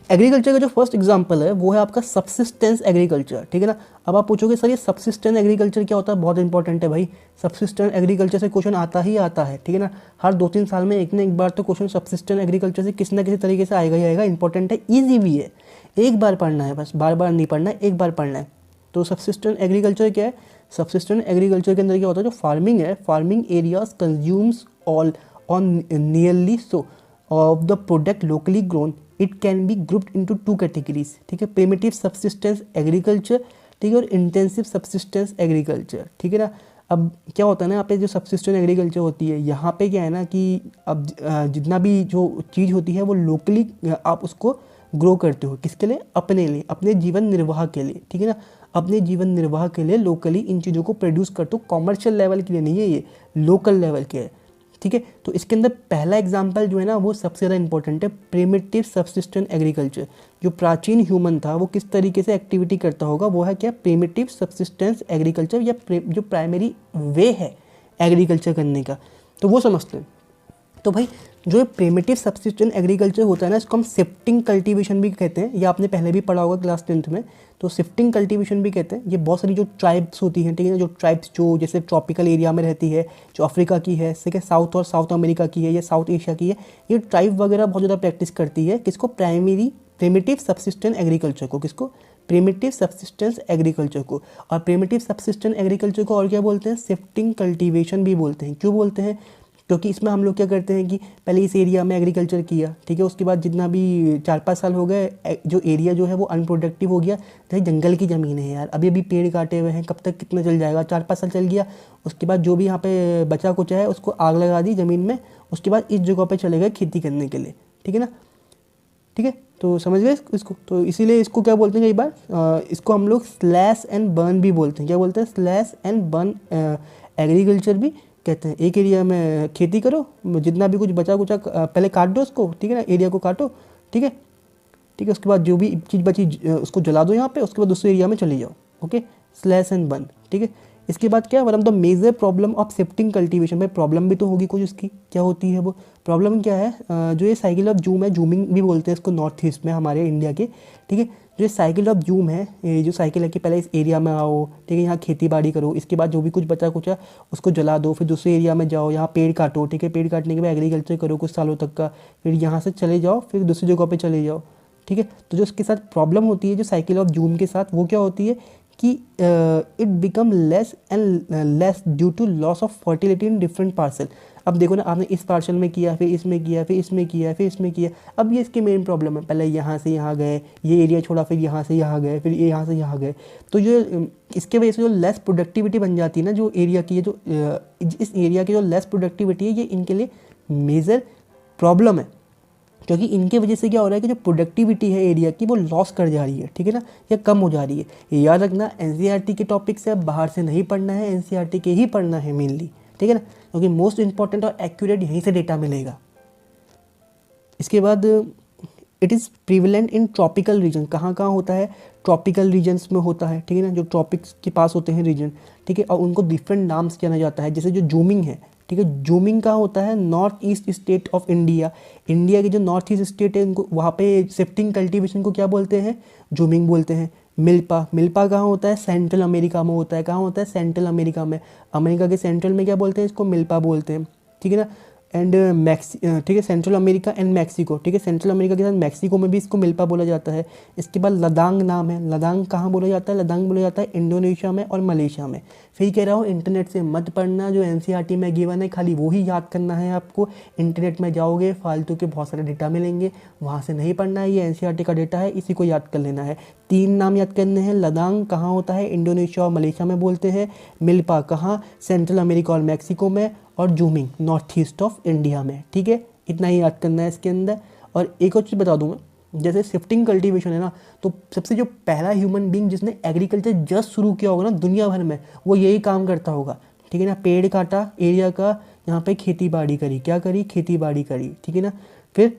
Agriculture का जो first example है वो है आपका सबसिस्टेंस एग्रीकल्चर, ठीक है ना। अब आप पूछोगे सर ये सबसिस्टेंस एग्रीकल्चर क्या होता है, बहुत इंपॉर्टेंट है भाई। सबसिस्टेंस एग्रीकल्चर से क्वेश्चन आता ही आता है, ठीक है ना। हर 2-3 साल में एक ना एक बार तो क्वेश्चन सबसिस्टेंस एग्रीकल्चर से किसी ना किसी तरीके से आएगा ही आएगा। इंपॉर्टेंट है, ईजी भी है, एक बार पढ़ना है बस, बार बार नहीं पढ़ना है, एक बार पढ़ना है। तो सबसिस्टेंस एग्रीकल्चर क्या है? सबसिस्टेंस एग्रीकल्चर के अंदर क्या होता है, जो फार्मिंग है, farming areas consumes all on nearly so of the product locally grown, it can be grouped into 2 categories, ठीक है। प्रिमिटिव सबसिस्टेंस एग्रीकल्चर, ठीक है, और इंटेंसिव सबसिस्टेंस एग्रीकल्चर, ठीक है ना। अब क्या होता है ना, यहाँ पे जो सबसिस्टेंस एग्रीकल्चर होती है, यहाँ पे क्या है ना कि अब जितना भी जो चीज़ होती है वो लोकली आप उसको ग्रो करते हो, किसके लिए? अपने लिए, अपने जीवन निर्वाह के लिए, ठीक है ना। अपने जीवन निर्वाह के लिए लोकली इन चीज़ों को प्रोड्यूस करते हो, कॉमर्शियल लेवल के लिए नहीं है, ये लोकल लेवल के है, ठीक है। तो इसके अंदर पहला एग्जाम्पल जो है ना वो सबसे ज़्यादा इंपॉर्टेंट है, प्रिमिटिव सबसिस्टेंस एग्रीकल्चर। जो प्राचीन ह्यूमन था वो किस तरीके से एक्टिविटी करता होगा, वो है क्या? प्रिमिटिव सबसिस्टेंस एग्रीकल्चर, या जो प्राइमरी वे है एग्रीकल्चर करने का, तो वो समझते हैं। तो भाई जो प्रिमिटिव सबसिस्टेंस एग्रीकल्चर होता है ना, इसको हम शिफ्टिंग कल्टीवेशन भी कहते हैं। ये आपने पहले भी पढ़ा होगा क्लास 10th में। तो शिफ्टिंग कल्टीवेशन भी कहते हैं। ये बहुत सारी जो ट्राइब्स होती हैं, ठीक है ना, जो ट्राइब्स जो जैसे ट्रॉपिकल एरिया में रहती है, जो अफ्रीका की है, ठीक है, साउथ और साउथ अमेरिका की है, या साउथ एशिया की है, ये ट्राइब वगैरह बहुत ज़्यादा प्रैक्टिस करती है किसको? प्रिमिटिव सबसिस्टेंस एग्रीकल्चर को। किसको? प्रिमिटिव सबसिस्टेंस एग्रीकल्चर को। और प्रिमिटिव सबसिस्टेंस एग्रीकल्चर को और क्या बोलते हैं? शिफ्टिंग कल्टीवेशन भी बोलते हैं। क्यों बोलते हैं? क्योंकि इसमें हम लोग क्या करते हैं कि पहले इस एरिया में एग्रीकल्चर किया, ठीक है, उसके बाद जितना भी 4-5 साल हो गए, जो एरिया जो है वो अनप्रोडक्टिव हो गया, जैसे जंगल की ज़मीन है यार, अभी अभी पेड़ काटे हुए हैं, कब तक कितना चल जाएगा, 4-5 साल चल गया, उसके बाद जो भी यहाँ पे बचा कुचा है उसको आग लगा दी ज़मीन में, उसके बाद इस जगह पर चले गए खेती करने के लिए, ठीक है ना, ठीक है। तो समझ गए इसको? तो इसीलिए इसको क्या बोलते हैं कई बार, इसको हम लोग स्लैश एंड बर्न भी बोलते हैं। क्या बोलते हैं? स्लैश एंड बर्न एग्रीकल्चर भी कहते हैं। एक एरिया में खेती करो, जितना भी कुछ बचा कुचा पहले काट दो उसको, ठीक है ना, एरिया को काटो, ठीक है, ठीक है, उसके बाद जो भी चीज़ बची उसको जला दो यहाँ पे, उसके बाद दूसरे एरिया में चले जाओ, ओके, स्लैश एंड बर्न, ठीक है। इसके बाद क्या, one of the major problem of shifting cultivation, भाई प्रॉब्लम भी तो होगी कुछ उसकी, क्या होती है वो प्रॉब्लम? क्या है? जो ये साइकिल ऑफ जूम है, जूमिंग भी बोलते हैं इसको नॉर्थ ईस्ट में हमारे इंडिया के, ठीक है। जो ये साइकिल ऑफ जूम है, ये जो साइकिल है कि पहले इस एरिया में आओ, ठीक है, यहाँ खेती बाड़ी करो, इसके बाद जो भी कुछ बचा कुचा उसको जला दो, फिर दूसरे एरिया में जाओ, यहाँ पेड़ काटो, ठीक है, पेड़ काटने के बाद एग्रीकल्चर करो कुछ सालों तक का, फिर यहाँ से चले जाओ, फिर दूसरी जगह पर चले जाओ, ठीक है। तो जो इसके साथ प्रॉब्लम होती है, जो साइकिल ऑफ जूम के साथ, वो क्या होती है कि it become less and less due to loss of fertility in different parcel. अब देखो ना, आपने इस पार्सल में किया, फिर इसमें किया, फिर इसमें किया, फिर इसमें किया, अब ये इसकी मेन प्रॉब्लम है। पहले यहाँ से यहाँ गए, ये एरिया छोड़ा, फिर यहाँ से यहाँ गए, फिर ये यहाँ से यहाँ गए, तो जो इसके वजह से जो लेस प्रोडक्टिविटी बन जाती है ना, जो एरिया की है, जो इस एरिया की जो लेस प्रोडक्टिविटी है, ये इनके लिए मेजर प्रॉब्लम है। क्योंकि इनके वजह से क्या हो रहा है कि जो प्रोडक्टिविटी है एरिया की वो लॉस कर जा रही है, ठीक है ना, या कम हो जा रही है। ये याद रखना, एनसीईआरटी के टॉपिक से बाहर से नहीं पढ़ना है, एनसीईआरटी के ही पढ़ना है मेनली, ठीक है ना, क्योंकि मोस्ट इंपॉर्टेंट और एक्यूरेट यहीं से डेटा मिलेगा। इसके बाद it is prevalent in tropical region. कहाँ कहाँ होता है? ट्रॉपिकल रीजन्स में होता है, ठीक है ना, जो ट्रॉपिक्स के पास होते हैं रीजन, ठीक है, और उनको डिफरेंट नाम से जाना जाता है। जैसे जो जूमिंग है, ठीक है, जूमिंग कहाँ होता है? North east state of India. India के जो नॉर्थ ईस्ट स्टेट है उनको, वहाँ पे शिफ्टिंग कल्टीवेशन को क्या बोलते हैं? जूमिंग बोलते हैं। मिल्पा, मिल्पा कहाँ होता है? सेंट्रल अमेरिका में होता है। कहाँ होता है? सेंट्रल अमेरिका में। अमेरिका के सेंट्रल में क्या बोलते हैं? इसको मिल्पा बोलते हैं, ठीक है ना। एंड ठीक है, सेंट्रल अमेरिका एंड मैक्सिको, ठीक है, सेंट्रल अमेरिका के साथ मैक्सिको में भी इसको मिल्पा बोला जाता है। इसके बाद लदांग नाम है। लदांग कहाँ बोला जाता है? लदांग बोला जाता है इंडोनेशिया में और मलेशिया में। फिर कह रहा हूँ इंटरनेट से मत पढ़ना, जो एनसीईआरटी में गिवन है खाली वो ही याद करना है आपको। इंटरनेट में जाओगे फालतू के बहुत सारे डेटा मिलेंगे, वहाँ से नहीं पढ़ना है, ये एनसीईआरटी का डेटा है, इसी को याद कर लेना है। 3 नाम याद करने हैं। लदांग कहाँ होता है? इंडोनेशिया और मलेशिया में बोलते हैं। मिल्पा कहाँ? सेंट्रल अमेरिका और मैक्सिको में। और zooming north east of India में, ठीक है, इतना ही याद करना है इसके अंदर। और एक और चीज़ बता दूँ मैं, जैसे शिफ्टिंग कल्टीवेशन है ना, तो सबसे जो पहला ह्यूमन बीइंग जिसने एग्रीकल्चर जस्ट शुरू किया होगा ना दुनिया भर में, वो यही काम करता होगा, ठीक है ना। पेड़ काटा एरिया का, यहाँ पे खेती बाड़ी करी, क्या करी? खेती बाड़ी करी, ठीक है ना। फिर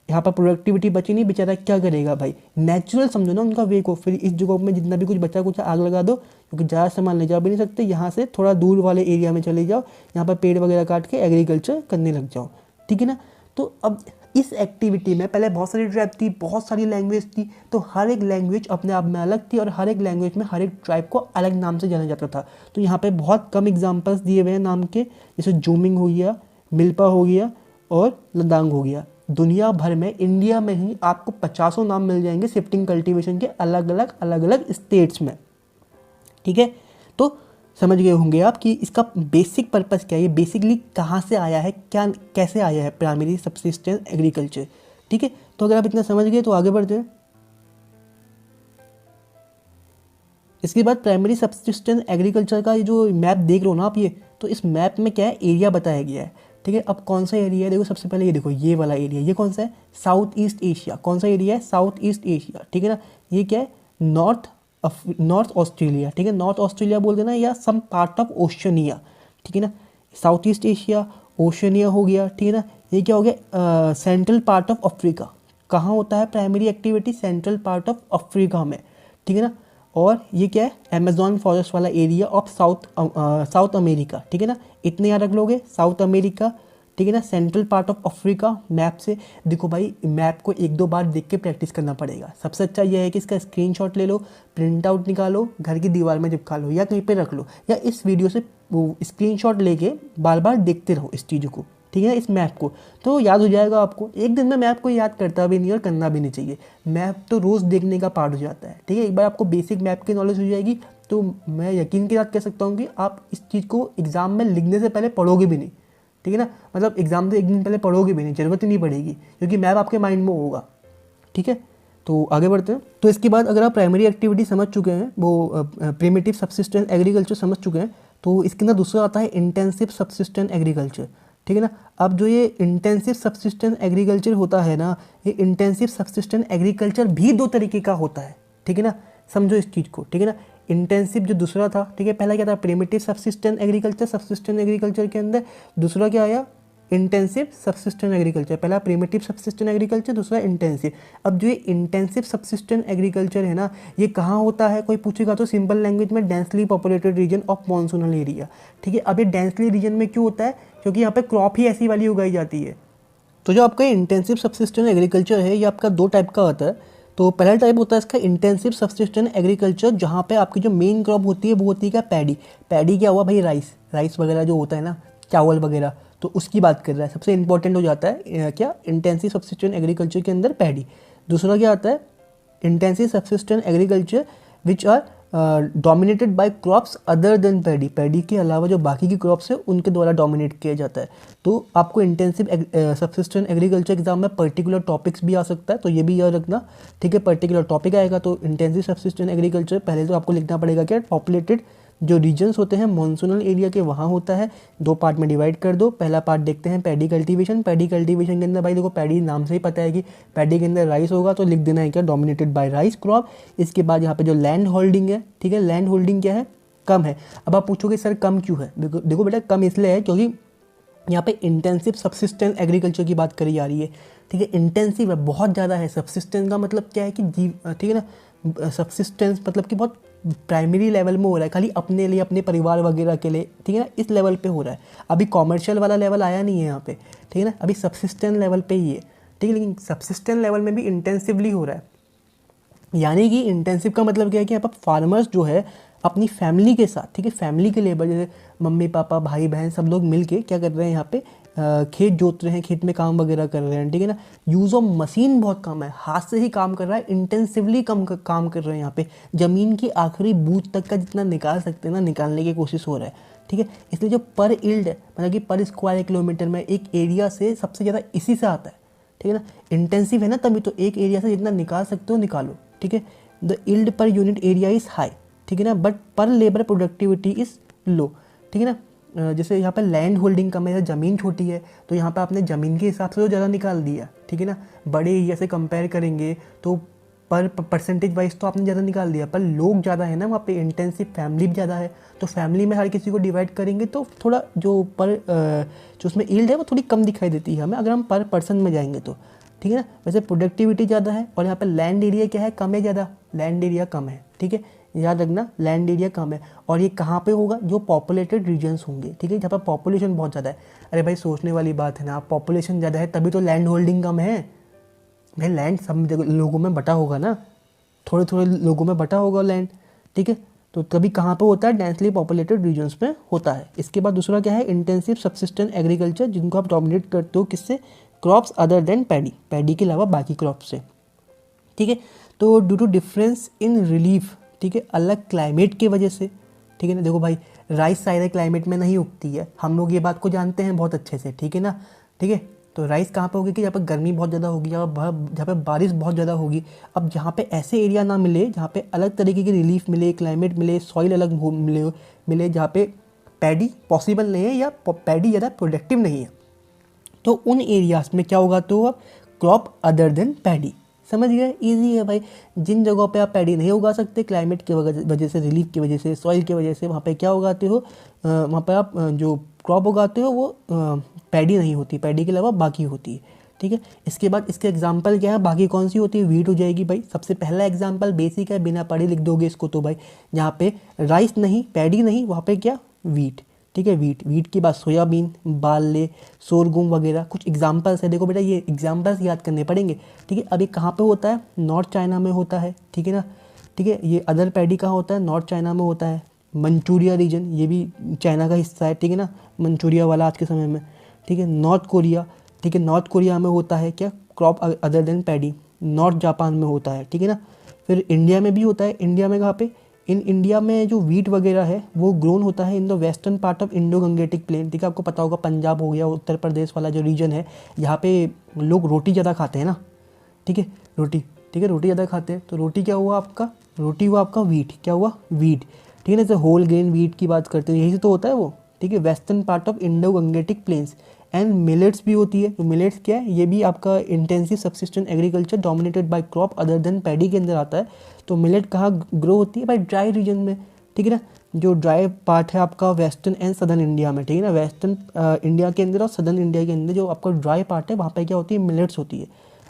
यहाँ पर प्रोडक्टिविटी बची नहीं, बेचारा क्या करेगा भाई? नेचुरल समझो ना उनका वे को। फिर इस जगह में जितना भी कुछ बचा कुछ आग लगा दो, क्योंकि ज़्यादा सामान ले जा भी नहीं सकते, यहाँ से थोड़ा दूर वाले एरिया में चले जाओ, यहाँ पर पेड़ वगैरह काट के एग्रीकल्चर करने लग जाओ, ठीक है ना। तो अब इस एक्टिविटी में पहले बहुत सारी ट्राइब थी, बहुत सारी लैंग्वेज थी, तो हर एक लैंग्वेज अपने आप में अलग थी और हर एक लैंग्वेज में हर एक ट्राइब को अलग नाम से जाना जाता था। तो यहाँ पे बहुत कम एग्जांपल्स दिए हुए हैं नाम के, जैसे जूमिंग हो गया, मिल्पा हो गया और लदांग हो गया। दुनिया भर में, इंडिया में ही आपको 50 नाम मिल जाएंगे शिफ्टिंग कल्टीवेशन के अलग अलग स्टेट्स में। ठीक है, तो समझ गए होंगे आप कि इसका बेसिक पर्पस क्या है, ये बेसिकली कहाँ से आया है, क्या कैसे आया है प्राइमरी सब्सिस्टेंस एग्रीकल्चर। ठीक है, तो अगर आप इतना समझ गए तो आगे बढ़ते हैं। इसके बाद प्राइमरी सब्सिस्टेंस एग्रीकल्चर का ये जो मैप देख रहे हो ना आप, ये तो इस मैप में क्या है, एरिया बताया गया है। ठीक है, अब कौन सा एरिया है, देखो सबसे पहले ये देखो, ये वाला एरिया, ये कौन सा है, साउथ ईस्ट एशिया। कौन सा एरिया है, साउथ ईस्ट एशिया। ठीक है ना, ये क्या है, नॉर्थ ऑस्ट्रेलिया। ठीक है, नॉर्थ ऑस्ट्रेलिया बोल देना, या सम पार्ट ऑफ ओशनिया। ठीक है ना, साउथ ईस्ट एशिया, ओशनिया हो गया। ठीक है ना, ये क्या हो गया, सेंट्रल पार्ट ऑफ अफ्रीका। कहाँ होता है primary activity, central part of Africa में। ठीक है ना, और ये क्या है, अमेजॉन फॉरेस्ट वाला एरिया ऑफ साउथ अमेरिका। ठीक है ना, इतने याद रख लोगे, साउथ अमेरिका। ठीक है ना, central part of Africa. Map से देखो भाई, मैप को 1-2 बार देख के प्रैक्टिस करना पड़ेगा। सबसे अच्छा यह है कि इसका स्क्रीनशॉट ले लो, प्रिंट आउट निकालो, घर की दीवार में चिपका लो या कहीं पे रख लो, या इस वीडियो से स्क्रीनशॉट लेके बार बार देखते रहो इस चीज़ को। ठीक है, इस मैप को, तो याद हो जाएगा आपको। एक दिन में मैप को याद करता भी नहीं और करना भी नहीं चाहिए, मैप तो रोज़ देखने का पार्ट हो जाता है। ठीक है, एक बार आपको बेसिक मैप की नॉलेज हो जाएगी तो मैं यकीन के साथ कह सकता हूँ कि आप इस चीज़ को एग्ज़ाम में लिखने से पहले पढ़ोगे भी नहीं। ठीक है ना, मतलब एग्जाम से एक दिन पहले पढ़ोगे भी नहीं, जरूरत ही नहीं पड़ेगी, क्योंकि मैप आपके माइंड में होगा। ठीक है, तो आगे बढ़ते हैं। तो इसके बाद अगर आप प्राइमरी एक्टिविटी समझ चुके हैं, वो प्रिमिटिव सब्सिस्टेंस एग्रीकल्चर समझ चुके हैं, तो इसके अंदर दूसरा आता है इंटेंसिव सब्सिस्टेंस एग्रीकल्चर। ठीक है ना, अब जो ये इंटेंसिव सब्सिस्टेंस एग्रीकल्चर होता है ना, ये इंटेंसिव सब्सिस्टेंस एग्रीकल्चर भी 2 तरीके का होता है। ठीक है ना, समझो इस चीज़ को। ठीक है ना, इंटेंसिव जो दूसरा था, ठीक है, पहला क्या था, primitive subsistence agriculture. Subsistence agriculture के अंदर दूसरा क्या आया, इंटेंसिव सब्सिस्टेंस एग्रीकल्चर। पहला प्रिमिटिव सब्सिस्टेंस एग्रीकल्चर, दूसरा इंटेंसिव। अब जो ये इंटेंसिव सब्सिस्टेंस एग्रीकल्चर है ना, ये कहाँ होता है, कोई पूछेगा तो सिंपल लैंग्वेज में densely populated region of monsoonal area. ठीक है, अब ये डेंसली रीजन में क्यों होता है, क्योंकि यहाँ पे क्रॉप ही ऐसी वाली उगाई जाती है। तो जो आपका इंटेंसिव सब्सिस्टेंस एग्रीकल्चर है, ये आपका 2 टाइप का होता है। तो पहला टाइप होता है इसका इंटेंसिव सब्सिस्टेंस एग्रीकल्चर, जहाँ पे आपकी जो मेन क्रॉप होती है वो होती है क्या, पैडी। पैडी क्या हुआ भाई, राइस वगैरह जो होता है ना, चावल वगैरह, तो उसकी बात कर रहा है। सबसे इंपॉर्टेंट हो जाता है क्या, इंटेंसिव सब्सिस्टेंस एग्रीकल्चर के अंदर पैडी। दूसरा क्या आता है, intensive subsistence agriculture which are dominated by crops other than paddy. Paddy के अलावा जो बाकी की क्रॉप्स है उनके द्वारा डोमिनेट किया जाता है। तो आपको इंटेंसिव सब्सिस्टेंस एग्रीकल्चर एग्जाम में पर्टिकुलर टॉपिक्स भी आ सकता है, तो ये भी याद रखना। ठीक है, पर्टिकुलर टॉपिक आएगा तो इंटेंसिव सब्सिस्टेंस एग्रीकल्चर पहले तो आपको लिखना पड़ेगा क्या, पॉपुलेटेड जो रीजन्स होते हैं मॉनसूनल एरिया के, वहाँ होता है। 2 पार्ट में डिवाइड कर दो। पहला पार्ट देखते हैं पैडी कल्टीवेशन। पैडी कल्टीवेशन के अंदर भाई देखो, पैडी नाम से ही पता है कि पैडी के अंदर राइस होगा, तो लिख देना है क्या, डोमिनेटेड बाय राइस क्रॉप। इसके बाद यहाँ पे जो लैंड होल्डिंग है, ठीक है, लैंड होल्डिंग क्या है, कम है। अब आप पूछोगे सर कम क्यों है, देखो बेटा कम इसलिए है क्योंकि यहाँ पे इंटेंसिव सब्सिस्टेंस एग्रीकल्चर की बात करी जा रही है। ठीक है, इंटेंसिव है, बहुत ज़्यादा है। सब्सिस्टेंस का मतलब क्या है कि ठीक है ना, सब्सिस्टेंस मतलब कि बहुत प्राइमरी लेवल में हो रहा है, खाली अपने लिए, अपने परिवार वगैरह के लिए। ठीक है ना, इस लेवल पे हो रहा है। अभी कॉमर्शियल वाला लेवल आया नहीं है यहाँ पे। ठीक है ना, अभी सब्सिस्टेंस लेवल पे ही है। ठीक है, लेकिन सब्सिस्टेंस लेवल में भी इंटेंसिवली हो रहा है। यानी कि इंटेंसिव का मतलब क्या है कि यहाँ पर फार्मर्स जो है अपनी फैमिली के साथ, ठीक है, फैमिली के लेबर, जैसे मम्मी पापा भाई बहन सब लोग मिलके क्या कर रहे हैं, यहाँ पे खेत जोत रहे हैं, खेत में काम वगैरह कर रहे हैं। ठीक है ना, यूज़ ऑफ मशीन बहुत कम है, हाथ से ही काम कर रहा है, इंटेंसिवली काम कर रहे हैं। यहाँ पे ज़मीन की आखिरी बूंद तक का जितना निकाल सकते हैं ना, निकालने की कोशिश हो रहा है। ठीक है, इसलिए जो पर इल्ड है, मतलब कि पर स्क्वायर किलोमीटर में एक एरिया से सबसे ज़्यादा इसी से आता है। ठीक है ना, इंटेंसिव है ना, तभी तो एक एरिया से जितना निकाल सकते हो निकालो। ठीक है, the yield per unit area is high. ठीक है ना, बट पर लेबर प्रोडक्टिविटी इज़ लो। ठीक है ना, जैसे यहाँ पर लैंड होल्डिंग कम है, ज़मीन छोटी है, तो यहाँ पर आपने ज़मीन के हिसाब से तो ज़्यादा निकाल दिया। ठीक है ना, बड़े एरिया से कंपेयर करेंगे तो पर परसेंटेज वाइज तो आपने ज़्यादा निकाल दिया, पर लोग ज़्यादा है ना वहाँ पे, इंटेंसिव फैमिली भी ज़्यादा है, तो फैमिली में हर किसी को डिवाइड करेंगे तो थोड़ा जो जो उसमें यील्ड है वो थोड़ी कम दिखाई देती है हमें, अगर हम पर पर्सन में जाएंगे तो। ठीक है ना, वैसे प्रोडक्टिविटी ज़्यादा है, और यहाँ पर लैंड एरिया क्या है, कम है ज़्यादा, लैंड एरिया कम है। ठीक है, याद रखना लैंड एरिया कम है। और ये कहाँ पे होगा, जो पॉपुलेटेड रीजन्स होंगे, ठीक है, जहाँ पर पॉपुलेशन बहुत ज़्यादा है। अरे भाई सोचने वाली बात है ना, पॉपुलेशन ज़्यादा है तभी तो लैंड होल्डिंग कम है भाई। लैंड सब लोगों में बटा होगा ना, थोड़े थोड़े लोगों में बटा होगा लैंड, ठीक है। तो तभी कहाँ पे होता है, डेंसली पॉपुलेटेड रीजन्स में होता है। इसके बाद दूसरा क्या है, इंटेंसिव सब्सिस्टेंस एग्रीकल्चर, जिनको आप डोमिनेट करते हो किससे, crops other than paddy, paddy के अलावा बाकी क्रॉप से, ठीक है। तो due to difference in relief, ठीक है, अलग क्लाइमेट की वजह से, ठीक है ना। देखो भाई राइस सारे क्लाइमेट में नहीं उगती है, हम लोग ये बात को जानते हैं बहुत अच्छे से, ठीक है ना, ठीक है। तो राइस कहाँ पे होगी कि जहाँ पर गर्मी बहुत ज़्यादा होगी, जहाँ पे बारिश बहुत ज़्यादा होगी। अब जहाँ पे ऐसे एरिया ना मिले जहाँ पे अलग तरीके की रिलीफ मिले, क्लाइमेट मिले, सॉइल अलग मिले जहाँ पे पैडी पॉसिबल नहीं है या पैडी ज़्यादा प्रोडक्टिव नहीं है, तो उन एरियाज में क्या होगा, तो आप क्रॉप अदर देन पैडी। समझ गए, इजी है भाई। जिन जगहों पे आप पैडी नहीं उगा सकते क्लाइमेट की वजह से, रिलीफ की वजह से, सॉइल की वजह से, वहाँ पे क्या उगाते हो, वहाँ पे आप जो क्रॉप उगाते हो वो पैडी नहीं होती, पैडी के अलावा बाकी होती है, ठीक है। इसके बाद इसके एग्जांपल क्या है, बाकी कौन सी होती है, वीट हो जाएगी भाई। सबसे पहला एग्जांपल बेसिक है, बिना पढ़े लिख दोगे इसको तो भाई, जहाँ पे राइस नहीं, पैडी नहीं, वहाँ पे क्या, वीट, ठीक है। वीट के बाद सोयाबीन, बार्ले, सोरगुम वगैरह कुछ एग्जांपल्स है। देखो बेटा ये एग्जांपल्स याद करने पड़ेंगे, ठीक है। अब ये कहाँ पे होता है, नॉर्थ चाइना में होता है, ठीक है ना, ठीक है। ये अदर पैडी कहाँ होता है, नॉर्थ चाइना में होता है। मंचूरिया रीजन, ये भी चाइना का हिस्सा है, ठीक है ना, मंचूरिया वाला आज के समय में, ठीक है। नॉर्थ कोरिया, ठीक है, नॉर्थ कोरिया में होता है क्या, crop other than paddy. North Japan में होता है, ठीक है ना। फिर इंडिया में भी होता है, इंडिया में कहाँ पे, इन इंडिया में जो वीट वगैरह है वो ग्रोन होता है in the western part of Indo Gangetic plain, ठीक है। आपको पता होगा पंजाब हो गया, उत्तर प्रदेश वाला जो रीजन है, यहाँ पे लोग रोटी ज़्यादा खाते हैं ना, ठीक है, रोटी, ठीक है, रोटी ज़्यादा खाते हैं। तो रोटी क्या हुआ आपका, रोटी हुआ आपका वीट, क्या हुआ, वीट, ठीक है ना। जैसे होल ग्रेन वीट की बात करते हैं, यही से तो होता है वो, ठीक है, western part of Indo Gangetic planes. And millets भी होती है। तो मिलेट्स क्या है, ये भी आपका intensive subsistence agriculture dominated by crop other than paddy के अंदर आता है। तो मिलेट कहाँ ग्रो होती है भाई, ड्राई रीजन में, ठीक है ना। जो ड्राई पार्ट है आपका वेस्टर्न एंड सदर्न इंडिया में, ठीक है ना, वेस्टर्न इंडिया के अंदर और सदर्न इंडिया के अंदर जो आपका ड्राई पार्ट है वहाँ पे क्या होती है, मिलेट्स होती है।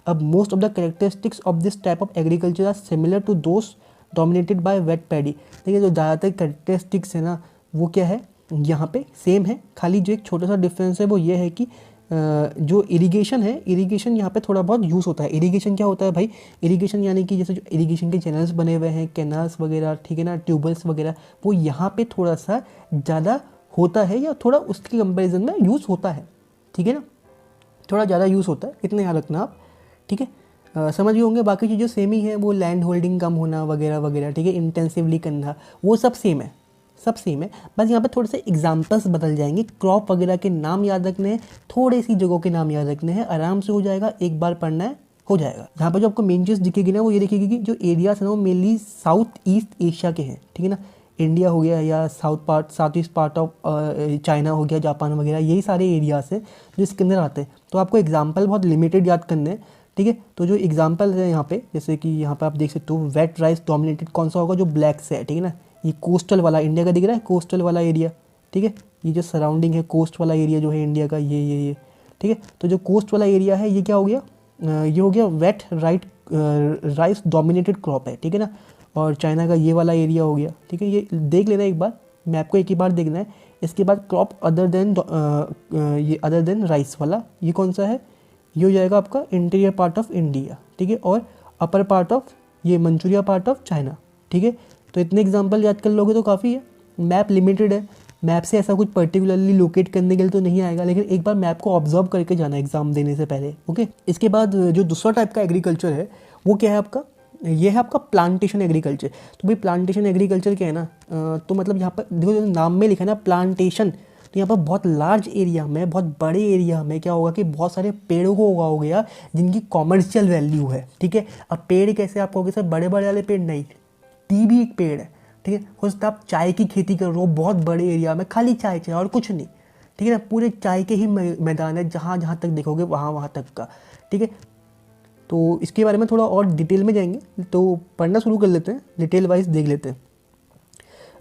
अब most of the characteristics of this type of agriculture are similar to those dominated by wet paddy. ठीक है, जो ज़्यादातर कैरेक्टरिस्टिक्स है ना वो क्या है, यहाँ पे सेम है, खाली जो एक छोटा सा डिफरेंस है वो ये है कि जो इरिगेशन है, इरिगेशन यहाँ पे थोड़ा बहुत यूज़ होता है। इरिगेशन क्या होता है भाई, इरिगेशन यानी कि जैसे जो इरिगेशन के चैनल्स बने हुए हैं, कैनाल्स वगैरह, ठीक है ना, ट्यूबवेल्स वगैरह, वो यहाँ पे थोड़ा सा ज़्यादा होता है या थोड़ा उसके कंपेरिजन में यूज़ होता है, ठीक है ना, थोड़ा ज़्यादा यूज़ होता है, इतना याद रखना आप, ठीक है। समझ गए होंगे, बाकी चीज़ें सेम ही है, वो लैंड होल्डिंग कम होना वगैरह वगैरह, ठीक है, इंटेंसिवली करना, वो सब सेम है, सब सेम है। बस यहाँ पे थोड़े से एग्जांपल्स बदल जाएंगे, क्रॉप वगैरह के नाम याद रखने हैं, थोड़ी सी जगहों के नाम याद रखने हैं, आराम से हो जाएगा, एक बार पढ़ना है हो जाएगा। यहाँ पर जो आपको मेन चीज़ दिखेगी ना वो ये दिखेगी कि जो एरियाज है ना वो मेनली साउथ ईस्ट एशिया के हैं, ठीक है ना, इंडिया हो गया या south east part of China हो गया, जापान वगैरह, यही सारे एरियाज हैं जो इसके अंदर आते हैं। तो आपको एग्जाम्पल बहुत लिमिटेड याद करने हैं, ठीक है। तो जो एग्जाम्पल है यहाँ पे, जैसे कि यहाँ पे आप देख सकते हो, वेट राइस डोमिनेटेड कौन सा होगा, जो ब्लैक से है, ठीक है ना, ये कोस्टल वाला इंडिया का दिख रहा है, कोस्टल वाला एरिया, ठीक है, ये जो सराउंडिंग है कोस्ट वाला एरिया जो है इंडिया का, ये ठीक है। तो जो कोस्ट वाला एरिया है ये क्या हो गया, ये हो गया वेट राइस डोमिनेटेड क्रॉप है, ठीक है ना। और चाइना का ये वाला एरिया हो गया, ठीक है, ये देख लेना एक बार, मैप को एक ही बार देखना है। इसके बाद क्रॉप अदर देन राइस वाला, ये कौन सा है, ये हो जाएगा आपका इंटीरियर पार्ट ऑफ इंडिया, ठीक है, और अपर पार्ट ऑफ ये मंचूरिया पार्ट ऑफ चाइना, ठीक है। तो इतने एग्जांपल याद कर लोगे तो काफ़ी है। मैप लिमिटेड है, मैप से ऐसा कुछ पर्टिकुलरली लोकेट करने के लिए तो नहीं आएगा, लेकिन एक बार मैप को ऑब्जर्व करके जाना एग्जाम देने से पहले, ओके। इसके बाद जो दूसरा टाइप का एग्रीकल्चर है वो क्या है आपका, ये है आपका प्लांटेशन एग्रीकल्चर। तो भाई प्लांटेशन एग्रीकल्चर क्या है ना, तो मतलब यहाँ पर देखो नाम में लिखा है ना प्लांटेशन, तो यहाँ पर बहुत लार्ज एरिया में, बहुत बड़े एरिया में क्या होगा कि बहुत सारे पेड़ों को उगाओगे यार जिनकी कॉमर्शियल वैल्यू है, ठीक है। अब पेड़ कैसे आप कहोगे सर, बड़े बड़े वाले पेड़ नहीं, टी भी एक पेड़ है, ठीक है। हो सकता है आप चाय की खेती कर रहे हो बहुत बड़े एरिया में, खाली चाय और कुछ नहीं, ठीक है ना, पूरे चाय के ही मैदान है, जहाँ जहाँ तक देखोगे वहाँ तक का, ठीक है। तो इसके बारे में थोड़ा और डिटेल में जाएंगे, तो पढ़ना शुरू कर लेते हैं, डिटेल वाइज देख लेते हैं।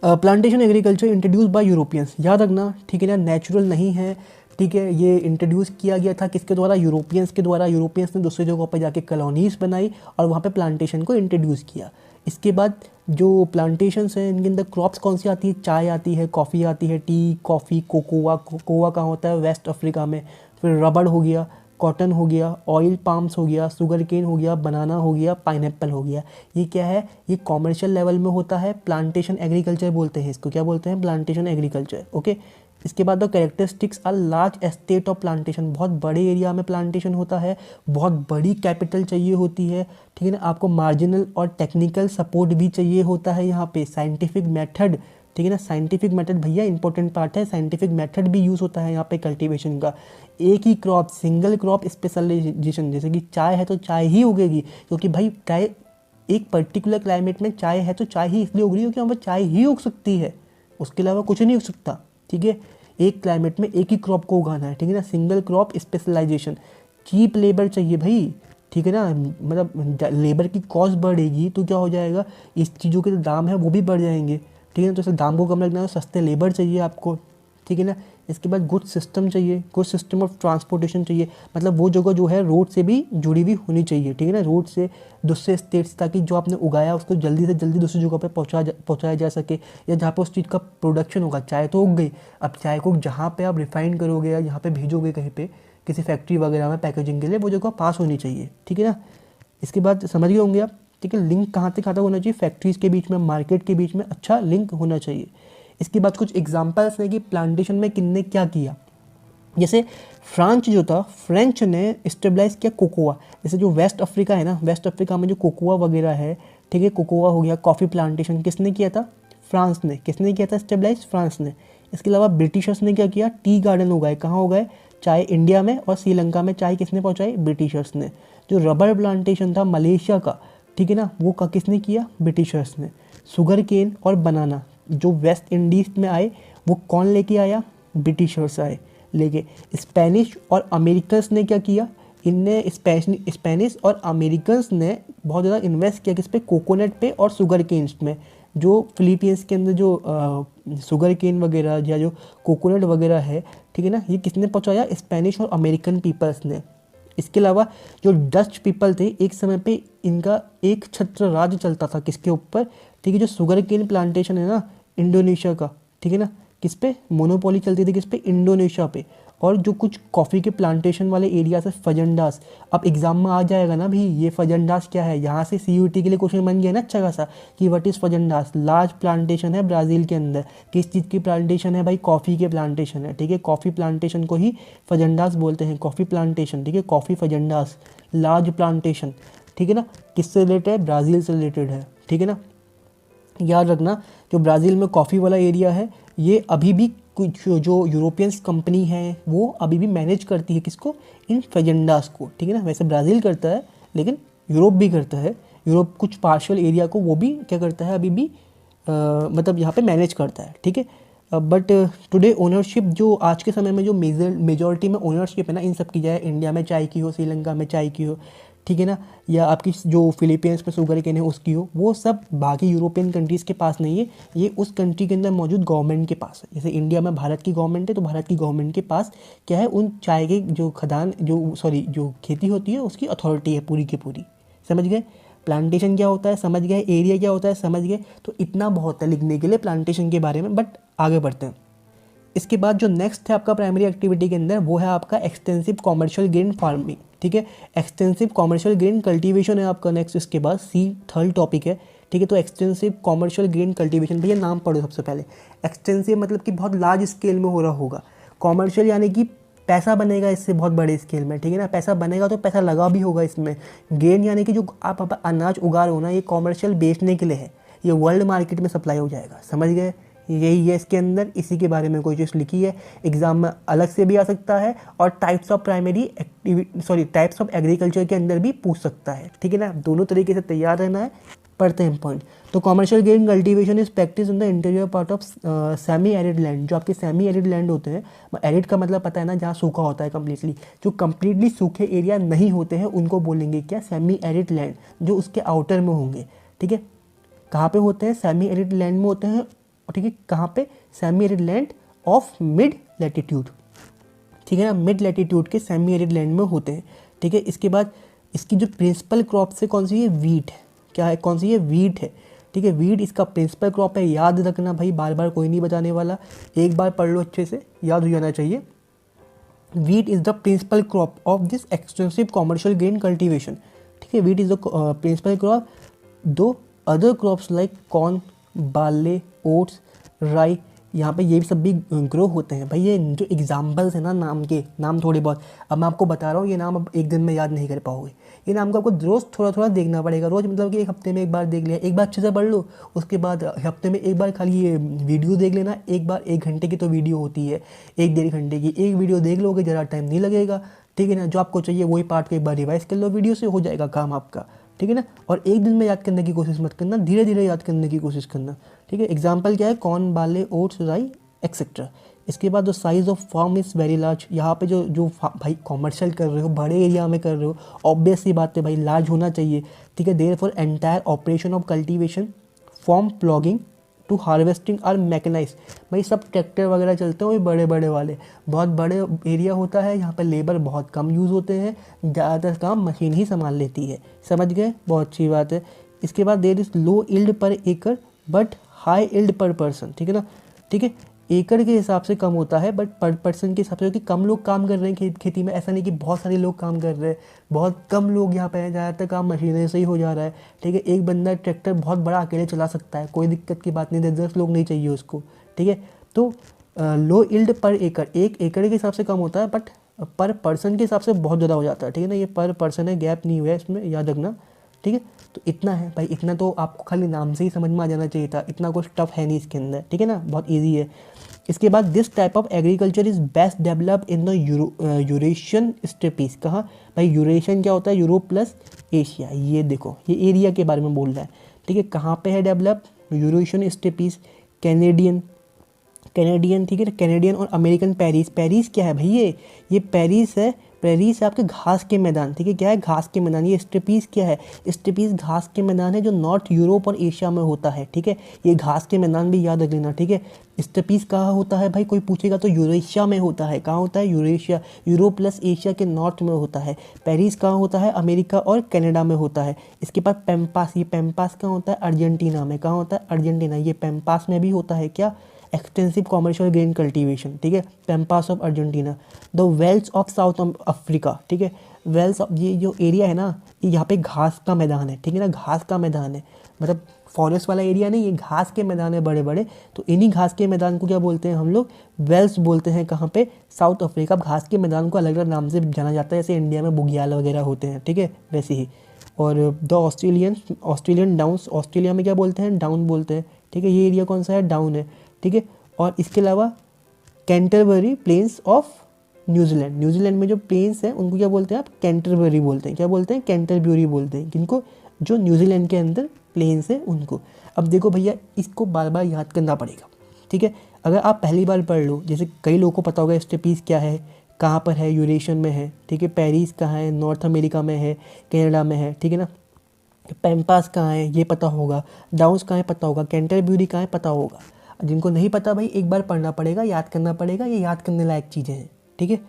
Plantation agriculture introduce by Europeans, याद रखना, ठीक है ना, नेचुरल नहीं है, ठीक है। ये इंट्रोड्यूस किया गया था किसके द्वारा, यूरोपियंस के द्वारा। यूरोपियंस ने दूसरी जगहों पर जाके कॉलोनीज बनाई और वहाँ पे प्लांटेशन को इंट्रोड्यूस किया। इसके बाद जो प्लांटेशंस हैं इनके अंदर क्रॉप्स कौन सी आती है, चाय आती है, कॉफ़ी आती है, टी, कॉफ़ी, कोकोआ। कोकोआ कहाँ होता है, वेस्ट अफ्रीका में। फिर रबड़ हो गया, कॉटन हो गया, ऑयल पाम्स हो गया, शुगर केन हो गया, बनाना हो गया, पाइनएप्पल हो गया। ये क्या है, ये कॉमर्शियल लेवल में होता है, प्लांटेशन एग्रीकल्चर बोलते हैं इसको। क्या बोलते हैं, प्लांटेशन एग्रीकल्चर। ओके, इसके बाद the characteristics are large estate of plantation, बहुत बड़े एरिया में प्लांटेशन होता है, बहुत बड़ी कैपिटल चाहिए होती है, ठीक है ना। आपको मार्जिनल और टेक्निकल सपोर्ट भी चाहिए होता है यहाँ पे, साइंटिफिक मेथड, ठीक है ना। साइंटिफिक मेथड भैया इंपॉर्टेंट पार्ट है, साइंटिफिक मेथड भी यूज़ होता है यहाँ पे कल्टीवेशन का। एक ही क्रॉप, सिंगल क्रॉप स्पेशलाइजेशन, जैसे कि चाय है तो चाय ही उगेगी, क्योंकि भाई चाय एक पर्टिकुलर क्लाइमेट में चाय है तो चाय ही इसलिए उग रही है क्योंकि वहाँ पर चाय ही उग सकती है, उसके अलावा कुछ नहीं उग सकता, ठीक है। एक क्लाइमेट में एक ही क्रॉप को उगाना है, ठीक है ना। Single crop specialisation, cheap labour चाहिए भाई, ठीक है ना। मतलब लेबर की कॉस्ट बढ़ेगी तो क्या हो जाएगा, इस चीज़ों के जो दाम है वो भी बढ़ जाएंगे, ठीक है ना। तो इसे दाम को कम रखना है, सस्ते लेबर चाहिए आपको, ठीक है ना। इसके बाद गुड सिस्टम चाहिए, गुड सिस्टम ऑफ ट्रांसपोर्टेशन चाहिए, मतलब वो जगह जो है रोड से भी जुड़ी हुई होनी चाहिए, ठीक है ना, रोड से दूसरे स्टेट्स, ताकि जो आपने उगाया उसको जल्दी से जल्दी दूसरी जगह पे पहुंचाया जा सके, या जहाँ पे उस चीज़ का प्रोडक्शन होगा। चाय तो उग गई, अब चाय को जहाँ पे आप रिफाइन करोगे या जहाँ पे भेजोगे कहीं पे किसी फैक्ट्री वगैरह में पैकेजिंग के लिए, वो जगह पास होनी चाहिए, ठीक है ना। इसके बाद समझ गए होंगे आप, ठीक है। लिंक कहाँ से खाता होना चाहिए, फैक्ट्रीज़ के बीच में, मार्केट के बीच में अच्छा लिंक होना चाहिए। इसके बाद कुछ एग्जांपल्स हैं कि प्लांटेशन में किसने क्या किया। जैसे फ्रांच जो था, फ्रेंच ने स्टेबलाइज किया कोकोआ। जैसे जो वेस्ट अफ्रीका है ना, वेस्ट अफ्रीका में जो कोकोआ वगैरह है, ठीक है, कोकोआ हो गया, कॉफ़ी प्लांटेशन किसने किया था, फ्रांस ने। किसने किया था स्टेबलाइज, फ्रांस ने। इसके अलावा ब्रिटिशर्स ने क्या किया, टी गार्डन उगाए। कहाँ उगाए, चाय इंडिया में और श्रीलंका में चाय किसने पहुँचाई, ब्रिटिशर्स ने। जो रबर प्लांटेशन था मलेशिया का, ठीक है ना, वो किसने किया, ब्रिटिशर्स ने। शुगर केन और बनाना जो वेस्ट इंडीज़ में आए, वो कौन लेके आया, ब्रिटिशर्स आए लेके। स्पेनिश और अमेरिकन्स ने क्या किया, इनने स्पेनिश और अमेरिकन्स ने बहुत ज़्यादा इन्वेस्ट किया किस पे, कोकोनट पे और शुगर केन्स में। जो फिलीपींस के अंदर जो शुगर केन वगैरह या जो कोकोनट वगैरह है, ठीक है ना, ये किसने पहुंचाया, स्पेनिश और अमेरिकन पीपल्स ने। इसके अलावा जो डच पीपल थे, एक समय पे इनका एक छत्र राज चलता था किसके ऊपर, ठीक है, जो शुगर केन प्लांटेशन है ना इंडोनेशिया का, ठीक है ना, किस पे मोनोपोली चलती थी, किस पे, इंडोनेशिया पे। और जो कुछ कॉफ़ी के प्लांटेशन वाले एरिया से फजंडास, अब एग्जाम में आ जाएगा ना भी, ये फजंडास क्या है, यहाँ से सीयूटी के लिए क्वेश्चन बन गया ना अच्छा खासा कि व्हाट इज़ फजंडास। लार्ज प्लांटेशन है ब्राज़ील के अंदर, किस चीज़ की प्लांटेशन है भाई, कॉफ़ी के प्लांटेशन है, ठीक है। कॉफ़ी प्लांटेशन को ही फजंडास बोलते हैं, कॉफ़ी प्लांटेशन, ठीक है, कॉफ़ी फजंडास, लार्ज प्लांटेशन, ठीक है ना। किससे रिलेटेड है, ब्राज़ील से रिलेटेड है, ठीक है ना। याद रखना जो ब्राज़ील में कॉफ़ी वाला एरिया है, ये अभी भी कुछ जो यूरोपियंस कंपनी है वो अभी भी मैनेज करती है किसको, इन फजेंडास को, ठीक है ना। वैसे ब्राज़ील करता है लेकिन यूरोप भी करता है, यूरोप कुछ पार्शियल एरिया को वो भी क्या करता है अभी भी मतलब यहाँ पे मैनेज करता है, ठीक है। बट टुडे ओनरशिप जो आज के समय में जो मेजॉरिटी में ओनरशिप है ना इन सब की, जाए इंडिया में चाय की हो, श्रीलंका में चाय की हो, ठीक है ना, या आपकी जो फिलीपींस में शुगर केन है उसकी हो, वो सब बाकी यूरोपियन कंट्रीज़ के पास नहीं है, ये उस कंट्री के अंदर मौजूद गवर्नमेंट के पास है। जैसे इंडिया में भारत की गवर्नमेंट है तो भारत की गवर्नमेंट के पास क्या है, उन चाय के जो खदान जो खेती होती है उसकी अथॉरिटी है पूरी की पूरी। समझ गए प्लांटेशन क्या होता है, समझ गए एरिया क्या होता है, समझ गए। तो इतना बहुत है लिखने के लिए प्लांटेशन के बारे में, बट आगे बढ़ते हैं। इसके बाद जो नेक्स्ट है आपका प्राइमरी एक्टिविटी के अंदर, वो है आपका एक्सटेंसिव कॉमर्शियल ग्रेन फार्मिंग, ठीक है। एक्सटेंसिव कॉमर्शियल ग्रेन कल्टीवेशन है आपका नेक्स्ट, इसके बाद सी थर्ड टॉपिक है, ठीक है। तो एक्सटेंसिव कॉमर्शियल ग्रेन कल्टीवेशन, भैया नाम पढ़ो सबसे पहले। एक्सटेंसिव मतलब कि बहुत लार्ज स्केल में हो रहा होगा, कॉमर्शियल यानी कि पैसा बनेगा इससे बहुत बड़े स्केल में, ठीक है ना। पैसा बनेगा तो पैसा लगा भी होगा इसमें। ग्रेन यानी कि जो आप अनाज उगा रहे हो ना, ये कॉमर्शियल बेचने के लिए है, ये वर्ल्ड मार्केट में सप्लाई हो जाएगा, समझ गए। यही है इसके अंदर, इसी के बारे में कोई चीज़ लिखी है, एग्जाम में अलग से भी आ सकता है और types of types of agriculture के अंदर भी पूछ सकता है, ठीक है ना। दोनों तरीके से तैयार रहना है, पढ़ते हैं पॉइंट। तो commercial grain cultivation is practice in the interior part of semi arid land. जो आपके सेमी एरिड लैंड होते हैं, एरिड का मतलब पता है ना, जहाँ सूखा होता है कम्प्लीटली, जो कम्प्लीटली सूखे एरिया नहीं होते हैं उनको बोलेंगे क्या, सेमी एरिड लैंड, जो उसके आउटर में होंगे, ठीक है। कहाँ पे होते हैं, सेमी एरिड लैंड में होते हैं, ठीक है। कहाँ पे, semi arid land of mid latitude, ठीक है ना, मिड लैटिट्यूड के सेमी एरिड लैंड में होते हैं, ठीक है। इसके बाद इसकी जो प्रिंसिपल क्रॉप से कौन सी है, वीट है, क्या है, कौन सी है, वीट है, ठीक है। वीट इसका प्रिंसिपल क्रॉप है, याद रखना भाई, बार बार कोई नहीं बताने वाला, एक बार पढ़ लो अच्छे से, याद हो जाना चाहिए। Wheat is the principal crop of this extensive commercial grain cultivation, ठीक है। Wheat is the principal crop. दो other crops like corn, barley, oats, rye, यहाँ पे ये सब भी ग्रो होते हैं भाई। ये जो एग्जाम्पल्स है ना नाम के, नाम थोड़े बहुत, अब मैं आपको बता रहा हूँ, ये नाम अब एक दिन में याद नहीं कर पाओगे। ये नाम को आपको रोज़ थोड़ा थोड़ा देखना पड़ेगा, रोज़ मतलब कि एक हफ्ते में एक बार देख लिया, एक बार अच्छे से पढ़ लो, उसके बाद हफ्ते में एक बार खाली ये वीडियो देख लेना, एक बार 1 घंटे की तो वीडियो होती है, 1 डेढ़ घंटे की, एक वीडियो देख लोगे, ज़्यादा टाइम नहीं लगेगा, ठीक है ना। जो आपको चाहिए वही पार्ट को एक बार रिवाइज कर लो वीडियो से, हो जाएगा काम आपका, ठीक है ना। और एक दिन में याद करने की कोशिश मत करना, धीरे धीरे याद करने की कोशिश करना, ठीक है। एग्जाम्पल क्या है, corn, barley, oats, rye etcetera. इसके बाद जो size of farm is very large, यहाँ पे जो भाई कॉमर्शियल कर रहे हो, बड़े एरिया में कर रहे हो, ऑब्वियस सी बात है भाई, लार्ज होना चाहिए, ठीक है। Therefore entire operation of cultivation from ploughing to harvesting are mechanise, भाई सब ट्रैक्टर वगैरह चलते हैं, वही बड़े बड़े वाले, बहुत बड़े एरिया होता है, यहाँ पर लेबर बहुत कम यूज़ होते हैं, ज़्यादातर काम मशीन ही संभाल लेती है, समझ गए, बहुत अच्छी बात है। इसके बाद देयर इज़ लो इल्ड पर एकड़ बट हाई इल्ड पर पर्सन, ठीक है ना, ठीक है। एकड़ के हिसाब से कम होता है बट पर पर्सन के हिसाब से, क्योंकि कम लोग काम कर रहे हैं खेती में, ऐसा नहीं कि बहुत सारे लोग काम कर रहे हैं, बहुत कम लोग यहाँ पे हैं, ज़्यादातर काम मशीनरी से ही हो जा रहा है, ठीक है। एक बंदा ट्रैक्टर बहुत बड़ा अकेले चला सकता है, कोई दिक्कत की बात नहीं, 10 लोग नहीं चाहिए उसको, ठीक है। तो लो इल्ड पर एकड़, एक एकड़ के हिसाब से कम होता है, बट पर पर्सन के हिसाब से बहुत ज़्यादा हो जाता है, ठीक है ना। ये पर पर्सन है, गैप नहीं हुआ है इसमें, याद रखना, ठीक है। तो इतना है भाई, इतना तो आपको खाली नाम से ही समझ में आ जाना चाहिए था, इतना कुछ टफ है नहीं इसके अंदर, ठीक है ना, बहुत ईजी है। इसके बाद this type of agriculture is best develop in the Eurasian steppes, कहाँ भाई, यूरेशियन क्या होता है, यूरोप प्लस एशिया, ये देखो ये एरिया के बारे में बोल रहा है, ठीक है। कहाँ पे है डेवलप, यूरेशियन स्टेपीज, कैनेडियन, ठीक है, कैनेडियन और अमेरिकन पेरिस। पेरिस क्या है भाई, ये पेरिस है, पेरिस है आपके घास के मैदान, ठीक है, क्या है, घास के मैदान। ये स्टेपीज क्या है, स्टेपीज घास के मैदान है जो नॉर्थ यूरोप और एशिया में होता है, ठीक है। ये घास के मैदान भी याद रख लेना, ठीक है। स्टेपीज कहाँ होता है भाई, कोई पूछेगा तो यूरेशिया में होता है, कहाँ होता है, यूरेशिया, यूरोप प्लस एशिया के नॉर्थ में होता है। पेरिस कहाँ होता है, अमेरिका और कनाडा में होता है। इसके बाद पेम्पास, ये पेम्पास कहाँ होता है, अर्जेंटीना में, कहाँ होता है, अर्जेंटीना, ये पेम्पास में भी होता है क्या, एक्सटेंसिव कॉमर्शियल ग्रेन कल्टीवेशन, ठीक है, pampas of Argentina. The velds of South Africa, ठीक है, वेल्स ऑफ, ये जो एरिया है ना, ये यहाँ पे घास का मैदान है, ठीक है ना, घास का मैदान है, मतलब फॉरेस्ट वाला एरिया नहीं, ये घास के मैदान है बड़े बड़े, तो इन्हीं घास के मैदान को क्या बोलते हैं हम लोग, वेल्स बोलते हैं। कहाँ पे, साउथ अफ्रीका। घास के मैदान को अलग अलग नाम से जाना जाता है, जैसे इंडिया में बुग्याल वगैरह होते हैं, ठीक है, वैसे ही। और द ऑस्ट्रेलियन डाउन्स, ऑस्ट्रेलिया में क्या बोलते हैं, डाउन बोलते हैं, ठीक है। ये एरिया कौन सा है, डाउन है, ठीक है। और इसके अलावा Canterbury plains of New Zealand, New Zealand में जो प्लेन्स हैं उनको क्या बोलते हैं आप, कैंटरबरी बोलते हैं, क्या बोलते हैं, कैंटरब्यूरी बोलते हैं, किनको, जो न्यूजीलैंड के अंदर प्लेन्स है उनको। अब देखो भैया, इसको बार बार याद करना पड़ेगा, ठीक है। अगर आप पहली बार पढ़ लो, जैसे कई लोगों को पता होगा स्टेपीज क्या है, कहाँ पर है, यूरेशियन में है, ठीक है, पेरिस कहाँ है, नॉर्थ अमेरिका में है, कनाडा में है, ठीक है ना, पेम्पास कहाँ है ये पता होगा, डाउन्स कहाँ है पता होगा, कैंटरब्यूरी कहाँ है पता होगा। जिनको नहीं पता भाई, एक बार पढ़ना पड़ेगा, याद करना पड़ेगा, ये याद करने लायक चीज़ें हैं, ठीक है।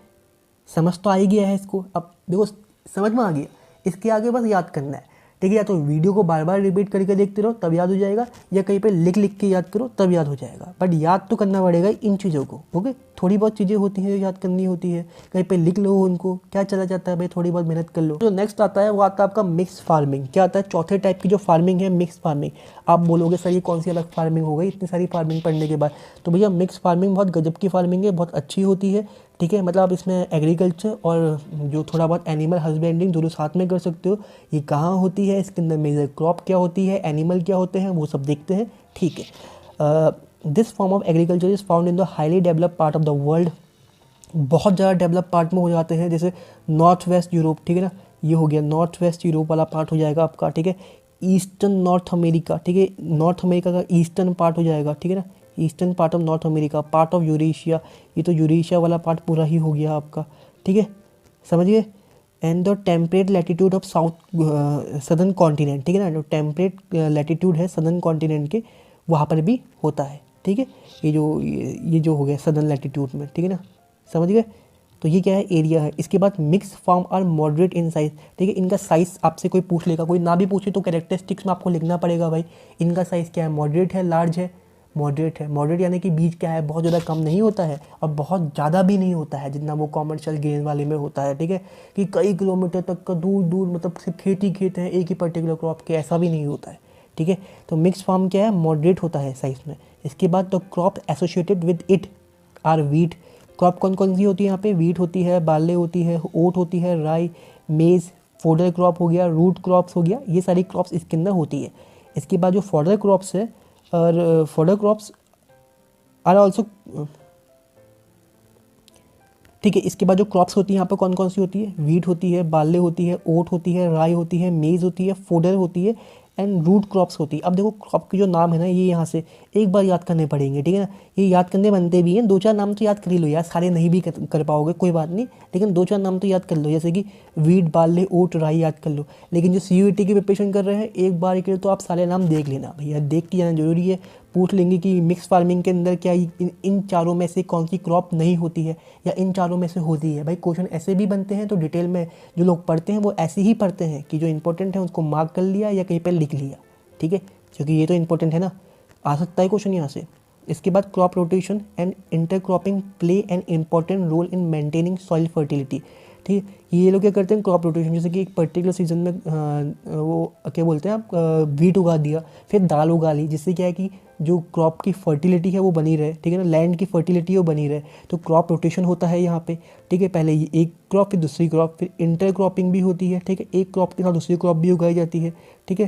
समझ तो आ ही गया है इसको, अब देखो समझ में आ गया, इसके आगे बस याद करना है, ठीक है। या तो वीडियो को बार बार रिपीट करके देखते रहो तब याद हो जाएगा, या कहीं पे लिख लिख के याद करो तब याद हो जाएगा, बट याद तो करना पड़ेगा इन चीज़ों को, ओके। थोड़ी बहुत चीज़ें होती हैं जो याद करनी होती है, कहीं पे लिख लो उनको, क्या चला जाता है भाई, थोड़ी बहुत मेहनत कर लो। जो नेक्स्ट आता है वो आता है आपका मिक्स फार्मिंग। क्या आता है, चौथे टाइप की जो फार्मिंग है, मिक्स फार्मिंग। आप बोलोगे सर ये कौन सी अलग फार्मिंग हो गई इतनी सारी फार्मिंग पढ़ने के बाद, तो भैया मिक्स फार्मिंग बहुत गजब की फार्मिंग है, बहुत अच्छी होती है, ठीक है। मतलब आप इसमें एग्रीकल्चर और जो थोड़ा बहुत एनिमल हस्बेंडिंग दोनों साथ में कर सकते हो। ये कहाँ होती है, इसके अंदर मेजर क्रॉप क्या होती है, एनिमल क्या होते हैं, वो सब देखते हैं, ठीक है। This form of agriculture is found in the highly developed part of the world. बहुत ज़्यादा डेवलप पार्ट में हो जाते हैं, जैसे नॉर्थ वेस्ट यूरोप, ठीक है ना, ये हो गया नॉर्थ वेस्ट यूरोप वाला पार्ट हो जाएगा आपका, ठीक है। ईस्टर्न नॉर्थ अमेरिका, ठीक है, नॉर्थ अमेरिका का ईस्टर्न पार्ट हो जाएगा, ठीक है ना, eastern part of north America, part of Eurasia, ये तो यूरेशिया वाला पार्ट पूरा ही हो गया आपका, ठीक है, समझिए। And the temperate latitude of south southern continent, ठीक है ना, जो टेम्परेट लैटिट्यूड है सदर्न कॉन्टिनेंट के, वहाँ पर भी होता है, ठीक है। ये जो हो गया सदर्न लैटिट्यूड में, ठीक है ना, समझ गए। तो ये क्या है, एरिया है। इसके बाद mix farm are moderate in size, ठीक है, इनका साइज़ आपसे कोई पूछ लेगा, कोई ना भी पूछे तो कैरेक्टरिस्टिक्स में आपको लिखना पड़ेगा भाई इनका साइज़ क्या है, मॉडरेट है, लार्ज है, मॉडरेट है। मॉडरेट यानी कि बीच क्या है, बहुत ज़्यादा कम नहीं होता है और बहुत ज़्यादा भी नहीं होता है जितना वो कॉमर्शियल गेन वाले में होता है, ठीक है, कि कई किलोमीटर तक का दूर दूर मतलब सिर्फ खेत ही खेत हैं एक ही पर्टिकुलर क्रॉप के, ऐसा भी नहीं होता है, ठीक है। तो मिक्स फार्म क्या है, मॉडरेट होता है साइज़ में। इसके बाद तो crop associated with it are wheat, crop कौन कौन सी होती है यहाँ पे, वीट होती है, बार्ले होती है, ओट होती है, राई, मेज़, फोडर क्रॉप हो गया, रूट क्रॉप्स हो गया, ये सारी क्रॉप्स इसके अंदर होती है। इसके बाद जो फॉडर क्रॉप्स है और फॉडर क्रॉप्स आर ऑल्सो, ठीक है। इसके बाद जो क्रॉप्स होती है यहाँ पर कौन कौन सी होती है, वीट होती है, बार्ले होती है, ओट होती है, राई होती है, मेज़ होती है, फोडर होती है एंड रूट क्रॉप्स होती है। अब देखो क्रॉप के जो नाम है ना ये यहाँ से एक बार याद करने पड़ेंगे, ठीक है ना, ये याद करने बनते भी हैं, दो चार नाम तो याद कर ही लो यार, सारे नहीं भी कर पाओगे कोई बात नहीं, लेकिन दो चार नाम तो याद कर लो, जैसे कि वीट, बार्ले, ओट, राई याद कर लो। लेकिन जो CUET की प्रिपरेशन कर रहे हैं एक बार के लिए तो आप सारे नाम देख लेना भैया, देख के जाना जरूरी है। पूछ लेंगे कि मिक्स फार्मिंग के अंदर क्या इन चारों में से कौन सी क्रॉप नहीं होती है या इन चारों में से होती है। भाई क्वेश्चन ऐसे भी बनते हैं, तो डिटेल में जो लोग पढ़ते हैं वो ऐसे ही पढ़ते हैं कि जो इंपॉर्टेंट है उसको मार्क कर लिया या कहीं पर लिख लिया, ठीक है, क्योंकि ये तो इंपॉर्टेंट है ना, आ सकता है क्वेश्चन यहाँ से। इसके बाद crop rotation and intercropping play an important role in maintaining soil fertility, ठीक है। ये लोग क्या करते हैं, क्रॉप रोटेशन, जैसे कि एक पर्टिकुलर सीजन में वो क्या बोलते हैं आप, वीट उगा दिया, फिर दाल उगा ली, जिससे क्या है कि जो क्रॉप की फर्टिलिटी है वो बनी रहे, ठीक है ना, लैंड की फर्टिलिटी वो बनी रहे, तो क्रॉप रोटेशन होता है यहाँ पे, ठीक है। पहले ये एक क्रॉप फिर दूसरी क्रॉप, फिर इंटर क्रॉपिंग भी होती है, ठीक है, एक क्रॉप के साथ दूसरी क्रॉप भी उगाई जाती है, ठीक है,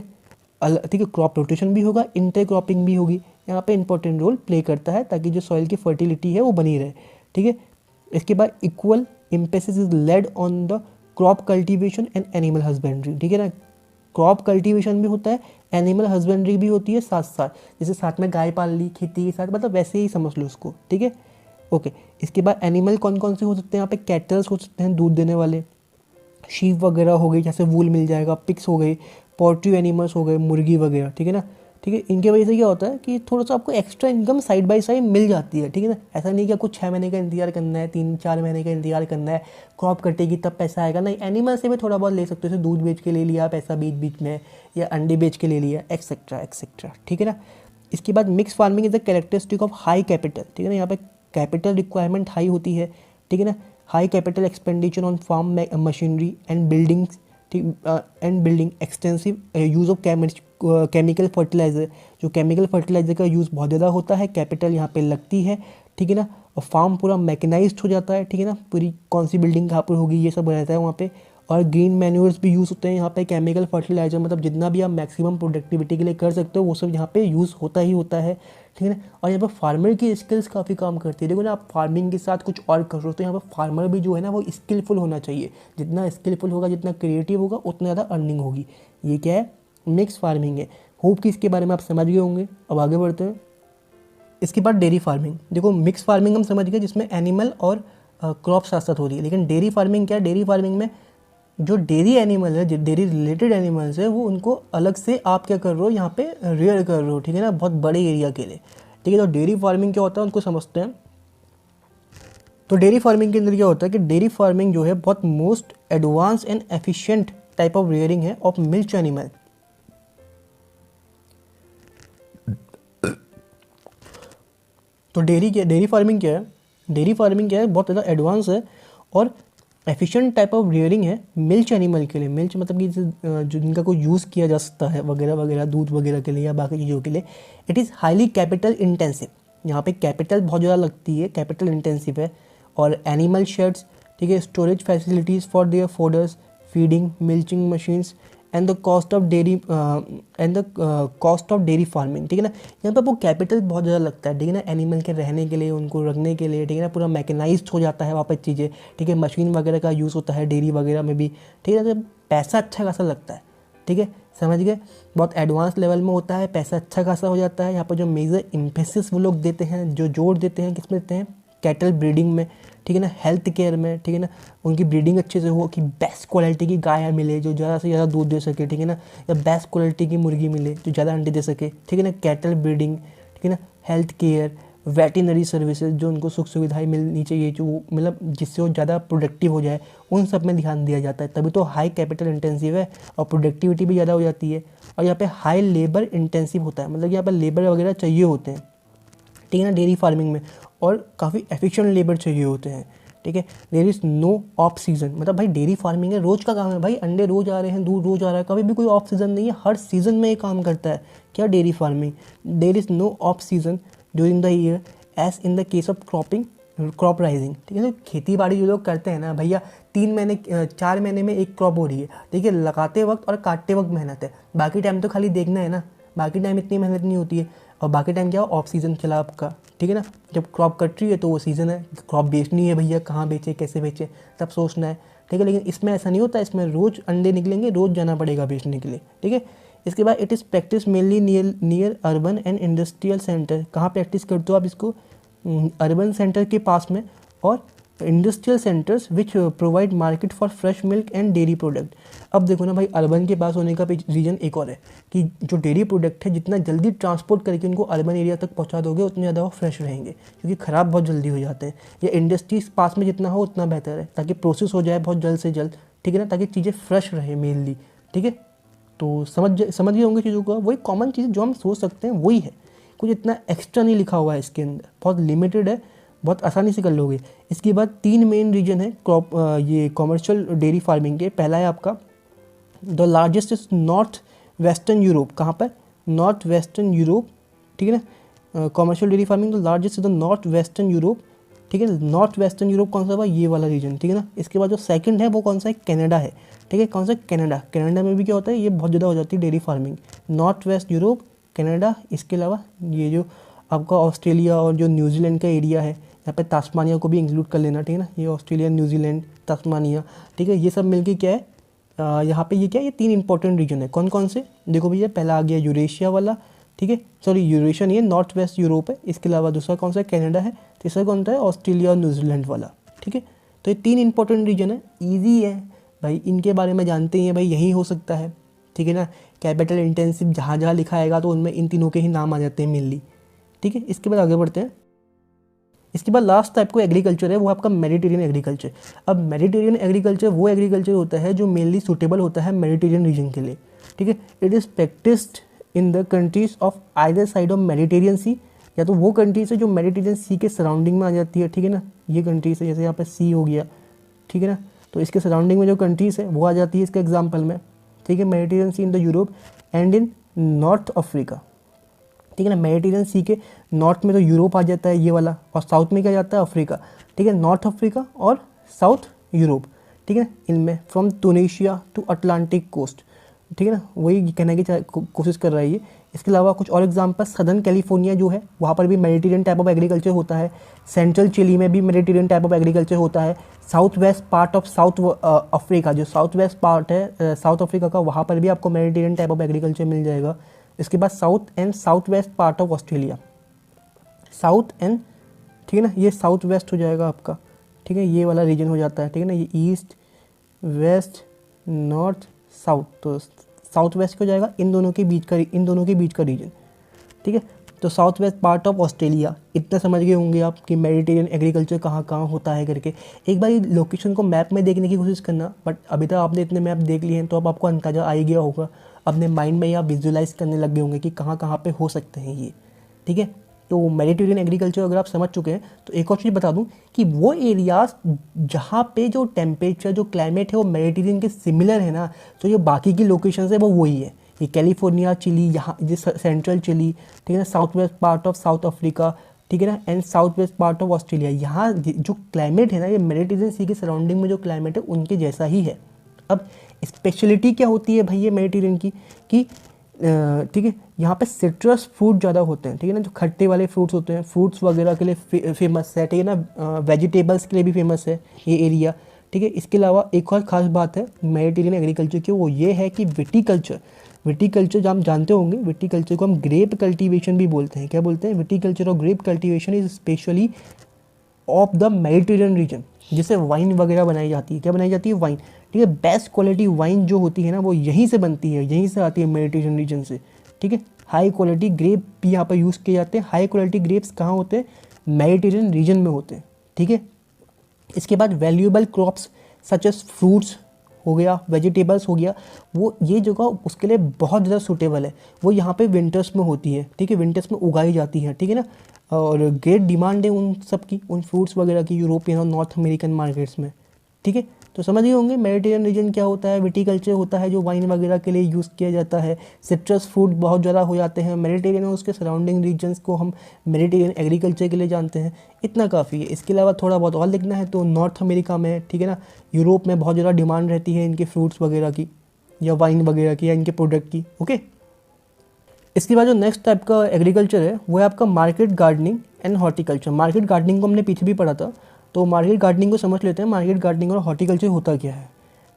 ठीक है, क्रॉप रोटेशन भी होगा, इंटर क्रॉपिंग भी होगी, यहाँ पे इंपॉर्टेंट रोल प्ले करता है ताकि जो सॉइल की फर्टिलिटी है वो बनी रहे, ठीक है। इसके बाद equal emphasis is laid on the crop cultivation and animal husbandry, ठीक है ना, क्रॉप कल्टीवेशन भी होता है, एनिमल हस्बेंड्री भी होती है साथ साथ, जैसे साथ में गाय पाल ली खेती के साथ, मतलब वैसे ही समझ लो उसको, ठीक है, ओके। इसके बाद एनिमल कौन कौन से हो सकते हैं यहाँ पे, कैटल्स हो सकते हैं दूध देने वाले, शीप वगैरह हो गई, जैसे वूल मिल जाएगा, पिग्स हो गई, पोल्ट्री एनिमल्स हो गए, मुर्गी वगैरह, ठीक है ना, ठीक है। इनके वजह से क्या होता है कि थोड़ा सा आपको extra income side by side मिल जाती है, ठीक है ना, ऐसा नहीं कि आपको 6 महीने का इंतजार करना है, 3-4 महीने का इंतजार करना है, क्रॉप कटेगी तब पैसा आएगा, नहीं, एनिमल से भी थोड़ा बहुत ले सकते हो, जैसे दूध बेच के ले लिया पैसा बीच बीच में, या अंडे बेच के ले लिया, एक्सेट्रा एक्सेट्रा, ठीक है ना। इसके बाद mix farming is the characteristic of high capital, ठीक है ना, यहाँ पे कैपिटल रिक्वायरमेंट हाई होती है, ठीक है ना, high capital expenditure on farm machinery and buildings, and building, extensive use of chemical fertiliser, जो केमिकल फर्टिलाइज़र का यूज़ बहुत ज़्यादा होता है, कैपिटल यहाँ पे लगती है, ठीक है ना, और फार्म पूरा मैकेनाइज्ड हो जाता है, ठीक है ना, पूरी कौन सी बिल्डिंग कहाँ पर होगी ये सब रहता है वहाँ पे, और ग्रीन मैन्यूर्स भी यूज़ होते हैं यहाँ पे, केमिकल फर्टिलाइज़र मतलब जितना भी आप मैक्सिमम प्रोडक्टिविटी के लिए कर सकते हो वो सब यहाँ पे यूज़ होता ही होता है, ठीक है ना। और यहाँ पर फार्मर की स्किल्स काफ़ी काम करती है, देखो ना, आप फार्मिंग के साथ कुछ और कर रहे हो तो यहाँ पर फार्मर भी जो है ना वो स्किलफुल होना चाहिए, जितना स्किलफुल होगा, जितना क्रिएटिव होगा, उतना ज़्यादा अर्निंग होगी। ये क्या है, मिक्स फार्मिंग है। होप कि इसके बारे में आप समझ गए होंगे। अब आगे बढ़ते हैं। इसके बाद डेयरी फार्मिंग, देखो मिक्स फार्मिंग हम समझ गए जिसमें एनिमल और क्रॉप साथ साथ हो रही है, लेकिन डेयरी फार्मिंग क्या है, डेयरी फार्मिंग में जो डेयरी एनिमल है, जो डेयरी रिलेटेड एनिमल्स है, वो उनको अलग से आप क्या कर रहे हो यहाँ पे रेयर कर रहे हो, ठीक है ना, बहुत बड़े एरिया के लिए, ठीक है। तो डेयरी फार्मिंग क्या होता है उनको समझते हैं। तो डेयरी फार्मिंग के अंदर क्या होता है कि डेयरी फार्मिंग जो है बहुत most advance and efficient type of rearing है ऑफ मिल्क एनिमल। तो डेयरी फार्मिंग क्या है, डेयरी फार्मिंग क्या है, बहुत ज़्यादा एडवांस है और एफिशिएंट टाइप ऑफ रियरिंग है मिल्क एनिमल के लिए। मिल्क मतलब कि जो जिनका कोई यूज़ किया जा सकता है वगैरह वगैरह, दूध वगैरह के लिए या बाकी चीज़ों के लिए। It is highly capital intensive, यहाँ पे कैपिटल बहुत ज़्यादा लगती है, कैपिटल इंटेंसिव है। और एनिमल शेड्स, ठीक है, storage facilities for their fodders, feeding, milching machines and the cost of dairy farming, ठीक है ना। यहाँ पर आपको कैपिटल बहुत ज़्यादा लगता है, ठीक है ना, एनिमल के रहने के लिए, उनको रखने के लिए, ठीक है ना, पूरा मैकेनाइज्ड हो जाता है वहाँ पर चीज़ें, ठीक है, मशीन वगैरह का यूज़ होता है डेयरी वगैरह में भी, ठीक है ना, तो पैसा अच्छा खासा लगता है, ठीक है, समझ गए, बहुत एडवांस लेवल में होता है, पैसा अच्छा खासा हो जाता है। यहाँ पर जो मेजर एम्फेसिस वो लोग देते हैं, जो जोर देते हैं, किस में देते हैं, कैटल ब्रीडिंग में, ठीक है ना, हेल्थ केयर में, ठीक है ना, उनकी ब्रीडिंग अच्छे से हो कि बेस्ट क्वालिटी की गाय मिले जो ज़्यादा से ज़्यादा दूध दे सके, ठीक है ना, या बेस्ट क्वालिटी की मुर्गी मिले जो ज़्यादा अंडे दे सके, ठीक है ना, कैटल ब्रीडिंग, ठीक है ना, हेल्थ केयर, वेटरनरी सर्विसेज जो उनको सुख सुविधाएं मिलनी चाहिए, जो मतलब जिससे वो ज़्यादा प्रोडक्टिव हो जाए, उन सब में ध्यान दिया जाता है। तभी तो हाई कैपिटल इंटेंसिव है और प्रोडक्टिविटी भी ज़्यादा हो जाती है। और यहाँ पे हाई लेबर इंटेंसिव होता है, मतलब यहाँ पर लेबर वगैरह चाहिए होते हैं, ठीक है ना, डेयरी फार्मिंग में, और काफ़ी एफिशिएंट लेबर चाहिए होते हैं, ठीक है। There is no off season, मतलब भाई डेयरी फार्मिंग है, रोज़ का काम है भाई, अंडे रोज़ आ रहे हैं, दूध रोज़ आ रहा है, कभी भी कोई ऑफ सीज़न नहीं है, हर सीज़न में ये काम करता है क्या, dairy farming. There is no off season during the year as in the case of crop raising, ठीक है। तो खेती बाड़ी जो लोग करते हैं ना भैया, 4 महीने में एक क्रॉप हो रही है, ठीक है, लगाते वक्त और काटते वक्त मेहनत है, बाकी टाइम तो खाली देखना है ना, बाकी टाइम इतनी मेहनत नहीं होती है। और बाकी टाइम क्या हो, ऑफ सीज़न चला आपका, ठीक है ना, जब क्रॉप कट रही है तो वो सीज़न है, क्रॉप बेचनी है भैया, कहाँ बेचे कैसे बेचे तब सोचना है, ठीक है। लेकिन इसमें ऐसा नहीं होता, इसमें रोज़ अंडे निकलेंगे, रोज़ जाना पड़ेगा बेचने के लिए, ठीक है। इसके बाद it is practice mainly near urban and industrial centre, कहाँ प्रैक्टिस करते हो आप इसको, अर्बन सेंटर के पास में, और industrial centres which provide market for fresh milk and dairy product. अब देखो ना भाई, अर्बन के पास होने का रीज़न एक और है कि जो डेयरी प्रोडक्ट है जितना जल्दी ट्रांसपोर्ट करके उनको अर्बन एरिया तक पहुंचा दोगे उतने ज़्यादा वो फ्रेश रहेंगे, क्योंकि ख़राब बहुत जल्दी हो जाते हैं। या इंडस्ट्रीज पास में जितना हो उतना बेहतर है, ताकि प्रोसेस हो जाए बहुत जल्द से जल्द, ठीक है ना, ताकि चीज़ें फ्रेश रहे मेनली, ठीक है। तो समझ गए होंगे चीज़ों को, वही कॉमन चीज़ जो हम सोच सकते हैं वही है, कुछ इतना एक्स्ट्रा नहीं लिखा हुआ है इसके अंदर, बहुत लिमिटेड है, बहुत आसानी से कर लोगे। इसके बाद 3 मेन रीजन है ये कॉमर्शियल डेयरी फार्मिंग के। पहला है आपका the largest is north western Europe, कहाँ पर, नॉर्थ वेस्टर्न यूरोप, ठीक है ना, commercial dairy farming the largest is the north western Europe, ठीक है। नॉर्थ वेस्टर्न यूरोप कौन सा हुआ, ये वाला रीजन, ठीक है ना। इसके बाद जो सेकंड है वो कौन सा है, कनाडा है, ठीक है। कौन सा, कनाडा में भी क्या होता है, ये बहुत ज़्यादा हो जाती है dairy farming, north west Europe, Canada. इसके अलावा ये जो आपका ऑस्ट्रेलिया और जो न्यूजीलैंड का एरिया है, यहाँ पे तास्मानिया को भी इंक्लूड कर लेना, ठीक है ना, ये ऑस्ट्रेलिया, न्यूजीलैंड, तास्मानिया, ठीक है, ये सब मिलके क्या है, यहाँ पे ये क्या है, ये 3 इंपॉर्टेंट रीजन है। कौन कौन से, देखो भैया, पहला आ गया यूरेशिया वाला, ठीक है, सॉरी यूरेशिया नहीं है, नॉर्थ वेस्ट यूरोप है। इसके अलावा दूसरा कौन सा है, कनाडा है। तीसरा कौन सा है, ऑस्ट्रेलिया और न्यूजीलैंड वाला, ठीक है। तो ये 3 इंपॉर्टेंट रीजन है, ईजी है भाई, इनके बारे में जानते ही हैं भाई, यही हो सकता है, ठीक है ना। कैपिटल इंटेंसिव जहाँ जहाँ लिखा आएगा तो उनमें इन तीनों के ही नाम आ जाते हैं मेनली, ठीक है। इसके बाद आगे बढ़ते हैं। इसके बाद लास्ट टाइप को एग्रीकल्चर है, वो आपका मेडिटेरियन एग्रीकल्चर। अब मेडिटेरियन एग्रीकल्चर वो एग्रीकल्चर होता है जो मेनली सूटेबल होता है मेडिटेरियन रीजन के लिए, ठीक है। It is practised in the countries of either side of Mediterranean sea, या तो वो कंट्रीज है जो मेडिटेरियन सी के सराउंडिंग में आ जाती है, ठीक है ना, ये कंट्रीज है, जैसे यहाँ पर सी हो गया, ठीक है ना, तो इसके सराउंडिंग में जो कंट्रीज है वो आ जाती है इसके एग्जाम्पल में, ठीक है। Mediterranean sea in the Europe and in North Africa, ठीक है ना। मेडिटेरियन सी के नॉर्थ में तो यूरोप आ जाता है ये वाला, और साउथ में क्या जाता है, अफ्रीका, ठीक है। नॉर्थ अफ्रीका और साउथ यूरोप, ठीक है, इनमें फ्रॉम टूनेशिया टू अटलांटिक कोस्ट, ठीक है ना, वही कहने की कोशिश कर रहा है ये। इसके अलावा कुछ और एग्जाम्पल, सदर्न कैलिफोर्निया जो है वहाँ पर भी मेडिटेरियन टाइप ऑफ एग्रीकल्चर होता है, सेंट्रल चिली में भी मेडिटेरियन टाइप ऑफ एग्रीकल्चर होता है, south west part of South Africa, जो साउथ वेस्ट पार्ट है साउथ अफ्रीका का, वहाँ पर भी आपको मेडिटेरियन टाइप ऑफ एग्रीकल्चर मिल जाएगा। इसके बाद south and south west part of Australia, south and, ठीक है ना, ये साउथ वेस्ट हो जाएगा आपका, ठीक है, ये वाला रीजन हो जाता है, ठीक है ना, ये ईस्ट वेस्ट नॉर्थ साउथ, तो साउथ वेस्ट हो जाएगा इन दोनों के बीच का रीजन, ठीक है। तो south west part of Australia, इतना समझ गए होंगे आप कि मेडिटेरियन एग्रीकल्चर कहाँ कहाँ होता है करके। एक बार लोकेशन को मैप में देखने की कोशिश करना, बट अभी तक आपने इतने मैप देख लिए हैं तो अब आपको अंदाज़ा आ ही गया होगा, अपने माइंड में या विजुअलाइज करने लग गए होंगे कि कहाँ कहाँ पे हो सकते हैं ये, ठीक है। तो मेडिटेरियन एग्रीकल्चर अगर आप समझ चुके हैं तो एक और चीज़ बता दूं कि वो एरियाज जहाँ पे जो टेम्परेचर, जो क्लाइमेट है वो मेडिटेरियन के सिमिलर है ना, तो जो बाकी की लोकेशन है वो वही है, ये कैलिफोर्निया, चिली, यहाँ जिस सेंट्रल चिली, ठीक है ना, south west part of South Africa, ठीक है ना, and south west part of Australia, यहाँ जो क्लाइमेट है ना, ये मेडिटेरियन सी के सराउंडिंग में जो क्लाइमेट है उनके जैसा ही है। अब स्पेशलिटी क्या होती है भाई ये मेडिटेरियन की, कि ठीक है, यहाँ पे सिट्रस फ्रूट ज़्यादा होते हैं, ठीक है ना, जो खट्टे वाले फ्रूट्स होते हैं, फ्रूट्स वगैरह के लिए फेमस है, ठीक है ना, वेजिटेबल्स के लिए भी फेमस है ये एरिया, ठीक है। इसके अलावा एक और ख़ास बात है मेडिटेरियन एग्रीकल्चर की, वो ये है कि विटीकल्चर जो हम जानते होंगे, विटीकल्चर को हम ग्रेप कल्टीवेशन भी बोलते हैं। क्या बोलते हैं, विटीकल्चर और grape cultivation is specially of the Mediterranean region, जिससे वाइन वगैरह बनाई जाती है। क्या बनाई जाती है, वाइन, ठीक है। बेस्ट क्वालिटी वाइन जो होती है ना वो यहीं से बनती है, यहीं से आती है मेडिटेरियन रीजन से, ठीक है। हाई क्वालिटी ग्रेप भी यहाँ पर यूज़ किए जाते हैं। हाई क्वालिटी ग्रेप्स कहाँ होते हैं? मेडिटेरियन रीजन में होते हैं, ठीक है। इसके बाद valuable crops such as fruits हो गया, वेजिटेबल्स हो गया, वो ये जगह उसके लिए बहुत ज़्यादा सूटेबल है। वो यहाँ पे विंटर्स में होती है, ठीक है, विंटर्स में उगाई जाती है, ठीक है ना। और ग्रेट डिमांड है उन सब की, उन फ्रूट्स वगैरह की यूरोपियन और नॉर्थ अमेरिकन मार्केट्स में, ठीक है। तो समझ गए होंगे मेडिटेरियन रीजन क्या होता है। विटीकल्चर होता है जो वाइन वगैरह के लिए यूज़ किया जाता है। सिट्रस फ्रूट बहुत ज़्यादा हो जाते हैं मेडिटेरियन और उसके सराउंडिंग रीजन्स को हम मेडिटेरियन एग्रीकल्चर के लिए जानते हैं। इतना काफ़ी है। इसके अलावा थोड़ा बहुत और लिखना है तो नॉर्थ अमेरिका में, ठीक है ना, यूरोप में बहुत ज़्यादा डिमांड रहती है इनके फ्रूट्स वगैरह की या वाइन वगैरह की या इनके प्रोडक्ट की, ओके। इसके बाद जो नेक्स्ट टाइप का एग्रीकल्चर है वो है आपका market gardening and horticulture. Market gardening को हमने पीछे भी पढ़ा था, तो मार्केट गार्डनिंग को समझ लेते हैं। मार्केट गार्डनिंग और हॉर्टिकल्चर होता क्या है,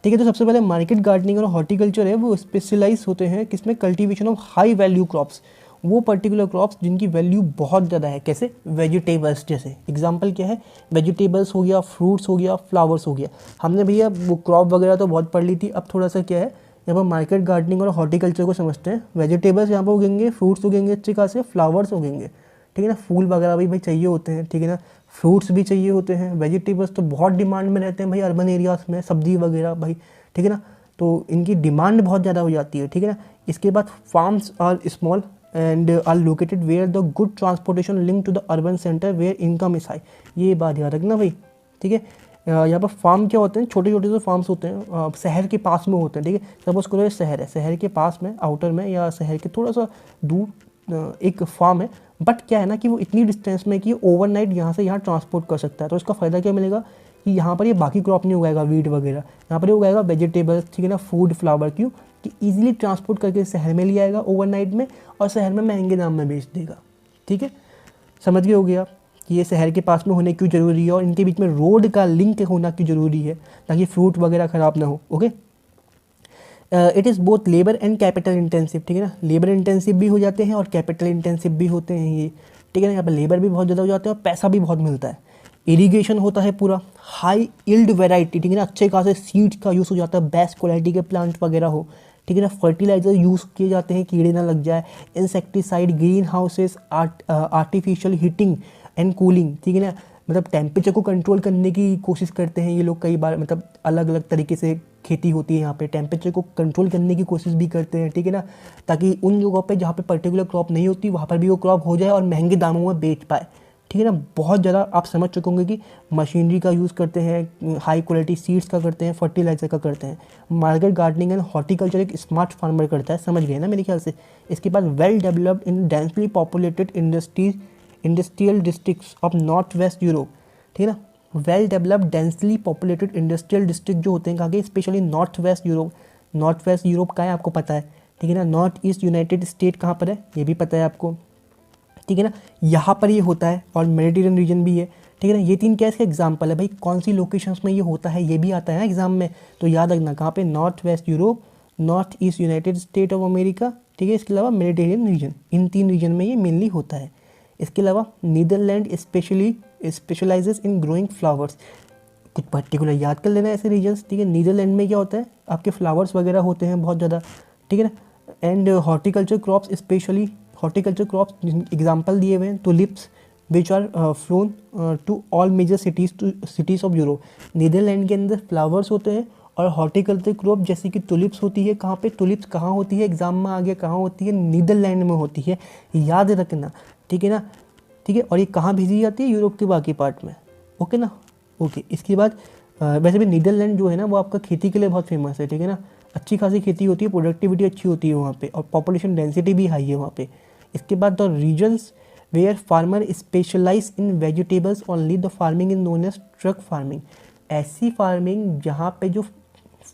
ठीक है। तो सबसे पहले मार्केट गार्डनिंग और हॉर्टिकल्चर है वो स्पेशलाइज होते हैं किसमें? Cultivation of high value crops, वो पर्टिकुलर क्रॉप्स जिनकी वैल्यू बहुत ज़्यादा है। कैसे? वेजिटेबल्स जैसे। एग्जांपल क्या है? वेजिटेबल्स हो गया, फ्रूट्स हो गया, फ्लावर्स हो गया। हमने भैया वो क्रॉप वगैरह तो बहुत पढ़ ली थी। अब थोड़ा सा क्या है, यहाँ पर मार्केट गार्डनिंग और हॉर्टिकल्चर को समझते हैं। वेजिटेबल्स यहाँ पर उगेंगे, फ्रूट्स उगेंगे अच्छे खासे, फ्लावर्स उगेंगे, ठीक है ना। फूल वगैरह भी भाई चाहिए होते हैं, ठीक है ना। फ्रूट्स भी चाहिए होते हैं। वेजिटेबल्स तो बहुत डिमांड में रहते हैं भाई अर्बन एरियाज़ में, सब्जी वगैरह भाई, ठीक है ना। तो इनकी डिमांड बहुत ज़्यादा हो जाती है, ठीक है ना। इसके बाद farms are small and are located where the good transportation link to the urban centre where income is high. ये बात याद रखना भाई, ठीक है। यहाँ पर फार्म क्या होते हैं? छोटे छोटे से फार्म्स होते हैं, शहर के पास में होते हैं, ठीक है। सपोज करो ये शहर है, शहर के पास में, आउटर में या शहर के थोड़ा सा दूर एक फार्म है। बट क्या है ना कि वो इतनी डिस्टेंस में कि ओवरनाइट यहाँ से यहाँ ट्रांसपोर्ट कर सकता है। तो इसका फ़ायदा क्या मिलेगा कि यहाँ पर ये बाकी क्रॉप नहीं उगाएगा, वीट वगैरह, यहाँ पर ये उगाएगा वेजिटेबल्स, ठीक है ना, फूड, फ्लावर। क्यों? कि ईजिली ट्रांसपोर्ट करके शहर में ले आएगा ओवरनाइट में और शहर में महंगे दाम में बेच देगा, ठीक है। समझ गए हो गया कि ये शहर के पास में होने क्यों ज़रूरी है और इनके बीच में रोड का लिंक होना क्यों ज़रूरी है, ताकि फ्रूट वगैरह ख़राब ना हो, okay. It is both labour and capital intensive, ठीक है ना। लेबर इंटेंसिव भी हो जाते हैं और कैपिटल इंटेंसिव भी होते हैं ये, ठीक है ना। यहाँ पर लेबर भी बहुत ज़्यादा हो जाते हैं और पैसा भी बहुत मिलता है। इरिगेशन होता है पूरा, हाई यील्ड वैरायटी, ठीक है ना, अच्छे खासे सीड्स का यूज़ हो जाता है, बेस्ट क्वालिटी के प्लांट वगैरह हो, ठीक है ना। फर्टिलाइजर यूज़ किए जाते हैं, कीड़े ना लग जाए। Insecticide, green houses, artificial heating and cooling, ठीक है ना। मतलब टेम्परेचर को कंट्रोल करने की कोशिश करते हैं ये लोग कई बार, मतलब अलग अलग तरीके से खेती होती है यहाँ पे, टेम्परेचर को कंट्रोल करने की कोशिश भी करते हैं, ठीक है ना, ताकि उन जगहों पे जहाँ पे पर्टिकुलर क्रॉप नहीं होती वहाँ पर भी वो क्रॉप हो जाए और महंगे दामों में बेच पाए, ठीक है ना। बहुत ज़्यादा आप समझ चुके होंगे कि मशीनरी का यूज़ करते हैं, हाई क्वालिटी सीड्स का करते हैं, फर्टिलाइजर का करते हैं। मार्केट गार्डनिंग एंड हॉर्टिकल्चर एक स्मार्ट फार्मर करता है, समझ गए ना मेरे ख्याल से। इसके बाद well developed in densely populated industrial districts of north west Europe, ठीक है ना। Well developed densely populated industrial district जो होते हैं कहाँ के? Specially north west Europe. North west Europe का है आपको पता है, ठीक है ना। नॉर्थ ईस्ट यूनाइटेड स्टेट कहाँ पर है ये भी पता है आपको, ठीक है ना। यहाँ पर ये होता है और मेडिटेरियन रीजन भी है, ठीक है ना। ये तीन क्या इसका एग्जाम्पल है भाई, कौन सी लोकेशंस में ये होता है ये भी आता है ना एग्जाम में, तो याद रखना कहाँ पे? North west Europe, north east United state of America, ठीक है। इसके अलावा मेडिटेरियन रीजन, इन तीन रीजन में ये मेनली होता है। इसके अलावा Netherland specialises in growing flowers, कुछ पर्टिकुलर याद कर लेना ऐसे रीजन्स, ठीक है। नीदरलैंड में क्या होता है? आपके फ्लावर्स वगैरह होते हैं बहुत ज़्यादा, ठीक है ना। And horticulture crops, specially horticulture crops example दिए हुए हैं, tulips which are flown to all major cities of Europe. Netherland के अंदर फ्लावर्स होते हैं और हॉर्टिकल्चर क्रॉप जैसे कि टुलिप्स होती है। कहाँ पे टुलिप्स कहाँ होती है? एग्जाम में आ गया, कहाँ होती है? नीदरलैंड में होती है, याद रखना, ठीक है ना, ठीक है। और ये कहाँ भेजी जाती है? यूरोप के बाकी पार्ट में, ओके ना, ओके। इसके बाद वैसे भी नीदरलैंड जो है ना वो आपका खेती के लिए बहुत फेमस है, ठीक है ना। अच्छी खासी खेती होती है, प्रोडक्टिविटी अच्छी होती है वहाँ पे और पॉपुलेशन डेंसिटी भी हाई है वहाँ पे। इसके बाद the regions where farmer specialise in vegetables only, the farming in known as truck farming. ऐसी फार्मिंग जहाँ पे जो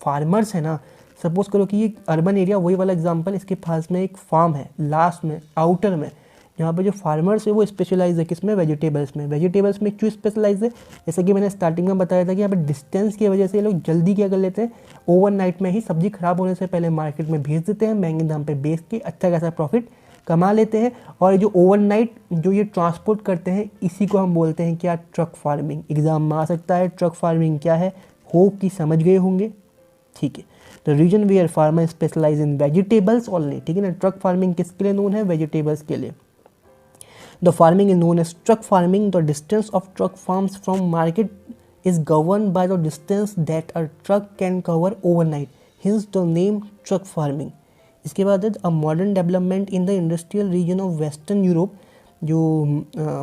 फार्मर्स है ना, सपोज करो कि ये अर्बन एरिया, वही वाला एग्जांपल, इसके पास में एक फार्म है लास्ट में, आउटर में, यहाँ पे जो फार्मर्स है वो स्पेशलाइज है किसमें? वेजिटेबल्स में। वेजिटेबल्स में क्यों स्पेशलाइज है? जैसे कि मैंने स्टार्टिंग में बताया था कि यहाँ पे डिस्टेंस की वजह से ये लोग जल्दी क्या कर लेते हैं, ओवरनाइट में ही सब्जी खराब होने से पहले मार्केट में भेज देते हैं, महंगे दाम पे बेच के अच्छा खासा प्रॉफिट कमा लेते हैं। और जो ओवरनाइट जो ये ट्रांसपोर्ट करते हैं इसी को हम बोलते हैं क्या? Truck farming. एग्जाम में आ सकता है, ट्रक फार्मिंग क्या है, होप कि समझ गए होंगे, ठीक है। The region where farmer specialise in vegetables only, ठीक है ना। ट्रक फार्मिंग किसके लिए नोन है, वेजिटेबल्स के लिए। The farming is known as truck farming, the distance of truck farms from market is governed by the distance that a truck can cover overnight, hence the name truck farming. इसके बाद है a modern development in the industrial region of western Europe, जो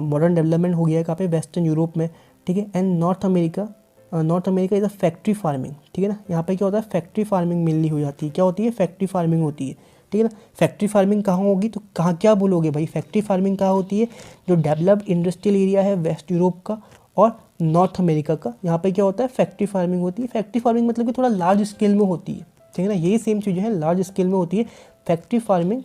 modern development हो गया है कहाँ पे, western Europe में, ठीक है। And north America is a factory farming, ठीक है ना। यहाँ पे क्या होता है, फैक्ट्री फार्मिंग मेनली हो जाती है। क्या होती है, फैक्ट्री फार्मिंग होती है, ठीक है ना। फैक्ट्री फार्मिंग कहाँ होगी, तो कहाँ क्या बोलोगे भाई, फैक्ट्री फार्मिंग कहाँ होती है, जो डेवलप्ड इंडस्ट्रियल एरिया है वेस्ट यूरोप का और नॉर्थ अमेरिका का, यहाँ पे क्या होता है, फैक्ट्री फार्मिंग होती है। फैक्ट्री फार्मिंग मतलब कि थोड़ा लार्ज स्केल में होती है, ठीक है ना। यही सेम चीज़ें हैं, लार्ज स्केल में होती है। फैक्ट्री फार्मिंग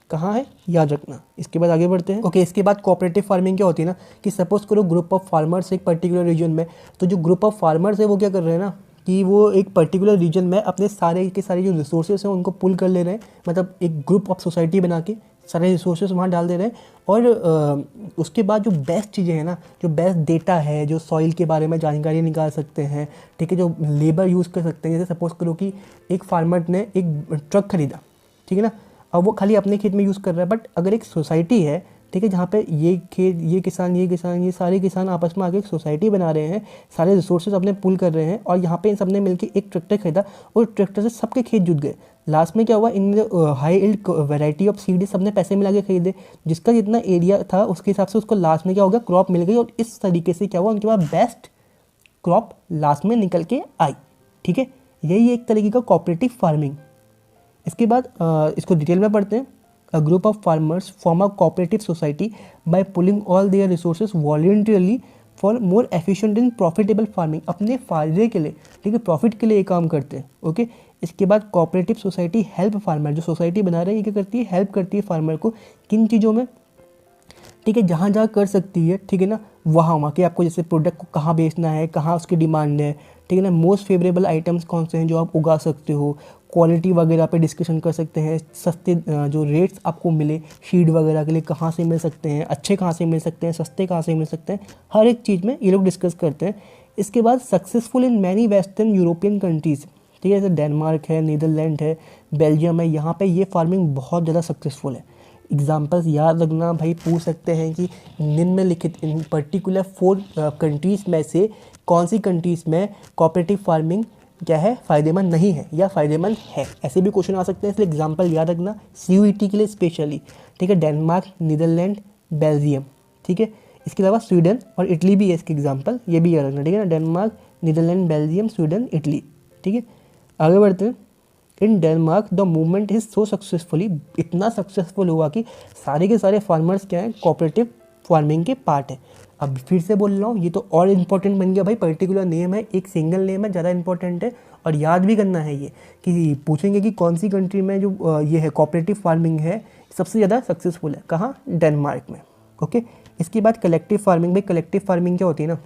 कहाँ है, याद रखना। इसके बाद आगे बढ़ते हैं। ओके, इसके बाद कोऑपरेटिव फार्मिंग क्या होती है ना, कि सपोज करो ग्रुप ऑफ फार्मर्स एक पर्टिकुलर रीजन में, तो जो ग्रुप ऑफ फार्मर्स है वो क्या कर रहे हैं ना, कि वो एक पर्टिकुलर रीजन में अपने सारे के सारे जो रिसोर्सेज हैं उनको पुल कर ले रहे हैं, मतलब एक ग्रुप ऑफ सोसाइटी बना के सारे रिसोर्सेज वहाँ डाल दे रहे हैं। और उसके बाद जो बेस्ट चीज़ें हैं ना, जो बेस्ट डेटा है, जो सॉइल के बारे में जानकारी निकाल सकते हैं, ठीक है, जो लेबर यूज़ कर सकते हैं। जैसे सपोज करो कि एक फार्मर ने एक ट्रक खरीदा, ठीक है ना, अब वो खाली अपने खेत में यूज़ कर रहा है, बट अगर एक सोसाइटी है, ठीक है, जहाँ पे ये खेत, ये किसान, ये सारे किसान आपस में आके एक सोसाइटी बना रहे हैं, सारे रिसोर्सेज अपने पुल कर रहे हैं, और यहाँ पे इन सब ने मिलकर एक ट्रैक्टर खरीदा और ट्रैक्टर से सबके खेत जुट गए। लास्ट में क्या हुआ, इन high yield variety of seed सबने पैसे मिला के खरीदे, जिसका जितना एरिया था उसके हिसाब से उसको लास्ट में क्या हो गया, क्रॉप मिल गई, और इस तरीके से क्या हुआ, उनके पास बेस्ट क्रॉप लास्ट में निकल के आई, ठीक है। यही एक तरीके का कोऑपरेटिव फार्मिंग। इसके बाद इसको डिटेल में पढ़ते हैं। A group of farmers form a cooperative society by pooling all their resources voluntarily for more efficient and profitable farming। अपने फायदे के लिए, ठीक है, प्रॉफिट के लिए ये काम करते हैं। ओके, इसके बाद कोऑपरेटिव सोसाइटी हेल्प फार्मर, जो सोसाइटी बना रहे हैं ये क्या करती है, हेल्प करती है फार्मर को किन चीज़ों में, ठीक है, जहाँ जहाँ कर सकती है, ठीक है ना, वहाँ कि आपको जैसे प्रोडक्ट को कहाँ बेचना है, कहाँ उसकी डिमांड है, ठीक है ना, मोस्ट फेवरेबल आइटम्स कौन से हैं जो आप उगा सकते हो, क्वालिटी वगैरह पे डिस्कशन कर सकते हैं, सस्ते जो रेट्स आपको मिले शीड वगैरह के लिए कहाँ से मिल सकते हैं, अच्छे कहाँ से मिल सकते हैं, सस्ते कहाँ से मिल सकते हैं, हर एक चीज़ में ये लोग डिस्कस करते हैं। इसके बाद successful in many western European countries, ठीक है, जैसे डेनमार्क है, नीदरलैंड है, बेल्जियम है, यहाँ पे ये फार्मिंग बहुत ज़्यादा सक्सेसफुल है। एग्जाम्पल्स याद रखना भाई, पूछ सकते हैं कि निम्नलिखित इन पर्टिकुलर 4 कंट्रीज़ में से कौन सी कंट्रीज़ में कोऑपरेटिव फार्मिंग क्या है, फ़ायदेमंद नहीं है या फ़ायदेमंद है, ऐसे भी क्वेश्चन आ सकते हैं, इसलिए एग्जाम्पल याद रखना CUET के लिए स्पेशली, ठीक है। डेनमार्क, नीदरलैंड, बेल्जियम, ठीक है। इसके अलावा स्वीडन और इटली भी है इसके एग्जाम्पल, ये भी याद रखना, ठीक है ना। Denmark, Netherland, Belgium, Sweden, Italy, ठीक है। आगे बढ़ते हैं। In Denmark the movement is so successfully, इतना सक्सेसफुल हुआ कि सारे के सारे फार्मर्स क्या हैं, कोऑपरेटिव फार्मिंग के पार्ट है। अब फिर से बोल रहा हूँ, ये तो और इम्पोर्टेंट बन गया भाई, पर्टिकुलर नेम है, एक सिंगल नेम है, ज़्यादा इंपॉर्टेंट है, और याद भी करना है ये कि पूछेंगे कि कौन सी कंट्री में जो ये है कोऑपरेटिव फार्मिंग है सबसे ज़्यादा सक्सेसफुल है, कहाँ, डेनमार्क में। ओके, इसके बाद कलेक्टिव फार्मिंग। भाई कलेक्टिव फार्मिंग क्या होती है ना,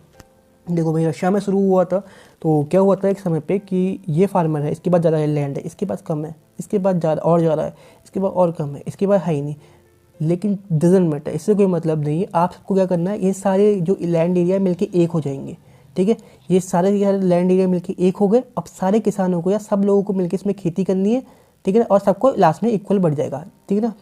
देखो भाई रशिया में शुरू हुआ था, तो क्या हुआ था एक समय पे कि ये फार्मर है, इसके बाद ज़्यादा लैंड है, इसके पास कम है, इसके बाद ज़्यादा और ज़्यादा है, इसके बाद और कम है, इसके बाद है ही नहीं, लेकिन डजंट मैटर, इससे कोई मतलब नहीं है। आपको क्या करना है, ये सारे जो लैंड एरिया मिलके एक हो जाएंगे, ठीक है, ये सारे लैंड एरिया मिलके एक हो गए। अब सारे किसानों को या सब लोगों को मिलके इसमें खेती करनी है, ठीक है ना, और सबको लास्ट में इक्वल बढ़ जाएगा, ठीक है ना।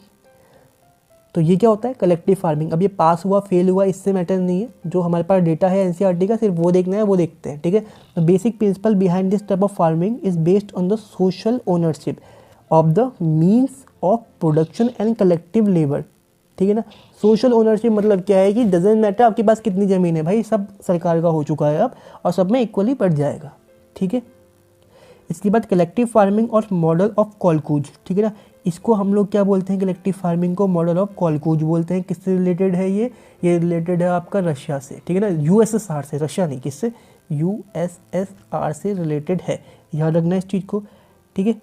तो ये क्या होता है, कलेक्टिव फार्मिंग। अब ये पास हुआ फेल हुआ इससे मैटर नहीं है, जो हमारे पास डेटा है NCERT का सिर्फ वो देखना है, वो देखते हैं, ठीक है। The basic principle behind this type of farming is based on the social ownership of the means of production and collective labour, ठीक है ना। सोशल ओनरशिप मतलब क्या है कि डजंट मैटर आपके पास कितनी ज़मीन है, भाई सब सरकार का हो चुका है अब, और सब में इक्वली बढ़ जाएगा, ठीक है। इसके बाद कलेक्टिव फार्मिंग और मॉडल ऑफ कॉलकूज, ठीक है ना, इसको हम लोग क्या बोलते हैं, कलेक्टिव फार्मिंग को मॉडल ऑफ कॉलकूज बोलते हैं। किससे रिलेटेड है ये रिलेटेड है आपका रशिया से, ठीक है ना, USSR से, रशिया नहीं, किससे, USSR से रिलेटेड है, याद रखना इस चीज़ को, ठीक है।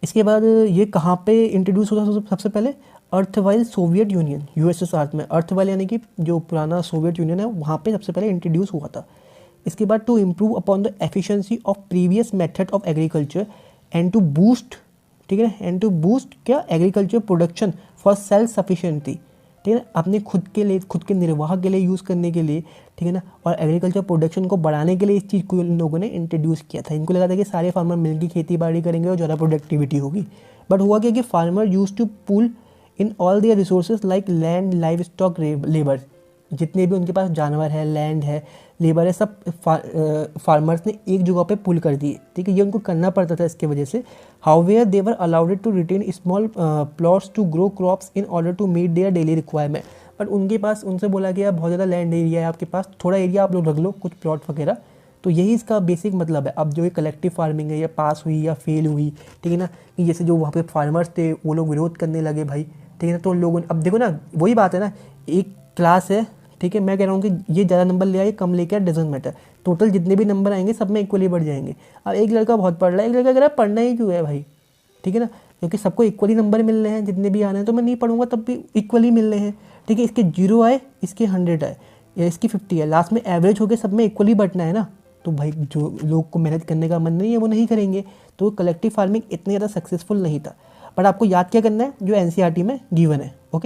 इसके बाद ये कहाँ पे इंट्रोड्यूस हुआ था सबसे पहले, अर्थवाइल सोवियत यूनियन, USSR में, अर्थवाइल यानी कि जो पुराना सोवियत यूनियन है वहाँ पे सबसे पहले इंट्रोड्यूस हुआ था। इसके बाद to improve upon the efficiency of previous method of agriculture and to boost, ठीक है, एंड टू बूस्ट क्या, agriculture production for self sufficiency, ठीक है ना, अपने खुद के लिए, खुद के निर्वाह के लिए यूज़ करने के लिए, ठीक है ना, और एग्रीकल्चर प्रोडक्शन को बढ़ाने के लिए इस चीज़ को इन लोगों ने इंट्रोड्यूस किया था। इनको लगा था कि सारे फार्मर मिलकर खेती बाड़ी करेंगे और ज़्यादा प्रोडक्टिविटी होगी। बट हुआ क्या कि farmer use to pool in all their resources like land, livestock, labour, जितने भी उनके पास जानवर है, लैंड है, लेबर है, सब फार्मर्स ने एक जगह पे पुल कर दिए। ठीक है, ये उनको करना पड़ता था इसके वजह से। However they were allowed to retain small plots to grow crops in order to meet their daily requirement. But उनके पास, उनसे बोला गया बहुत ज़्यादा लैंड एरिया है आपके पास, थोड़ा एरिया आप लोग रख लो, कुछ प्लॉट वगैरह। तो यही इसका बेसिक मतलब है। अब जो ये कलेक्टिव फार्मिंग है, या पास हुई या फेल हुई, ठीक है ना, कि जैसे जो वहाँ पे फार्मर्स थे वो लोग विरोध करने लगे भाई, ठीक है ना, तो लोगों ने, अब देखो ना, वही बात है ना, एक क्लास है, ठीक है, मैं कह रहा हूँ कि ये ज़्यादा नंबर ले आए, कम लेके आए, डजंट मैटर, टोटल जितने भी नंबर आएंगे सब में इक्वली बढ़ जाएंगे। अब एक लड़का बहुत पढ़ रहा है, एक लड़का कह रहा है पढ़ना ही क्यों है भाई, ठीक है ना, क्योंकि सबको इक्वली नंबर मिल रहे हैं, जितने भी आ रहे हैं, तो मैं नहीं पढ़ूंगा तब भी इक्वली मिल रहे हैं। ठीक है, इसके 0 आए, इसके 100 आए, या इसकी 50 है, लास्ट में एवरेज होकर सब में इक्वली बटना है ना। तो भाई जो लोग को मेहनत करने का मन नहीं है वो नहीं करेंगे। तो कलेक्टिव फार्मिंग इतनी ज़्यादा सक्सेसफुल नहीं था। बट आपको याद क्या करना है, जो एनसीईआरटी में गिवन है। ओके।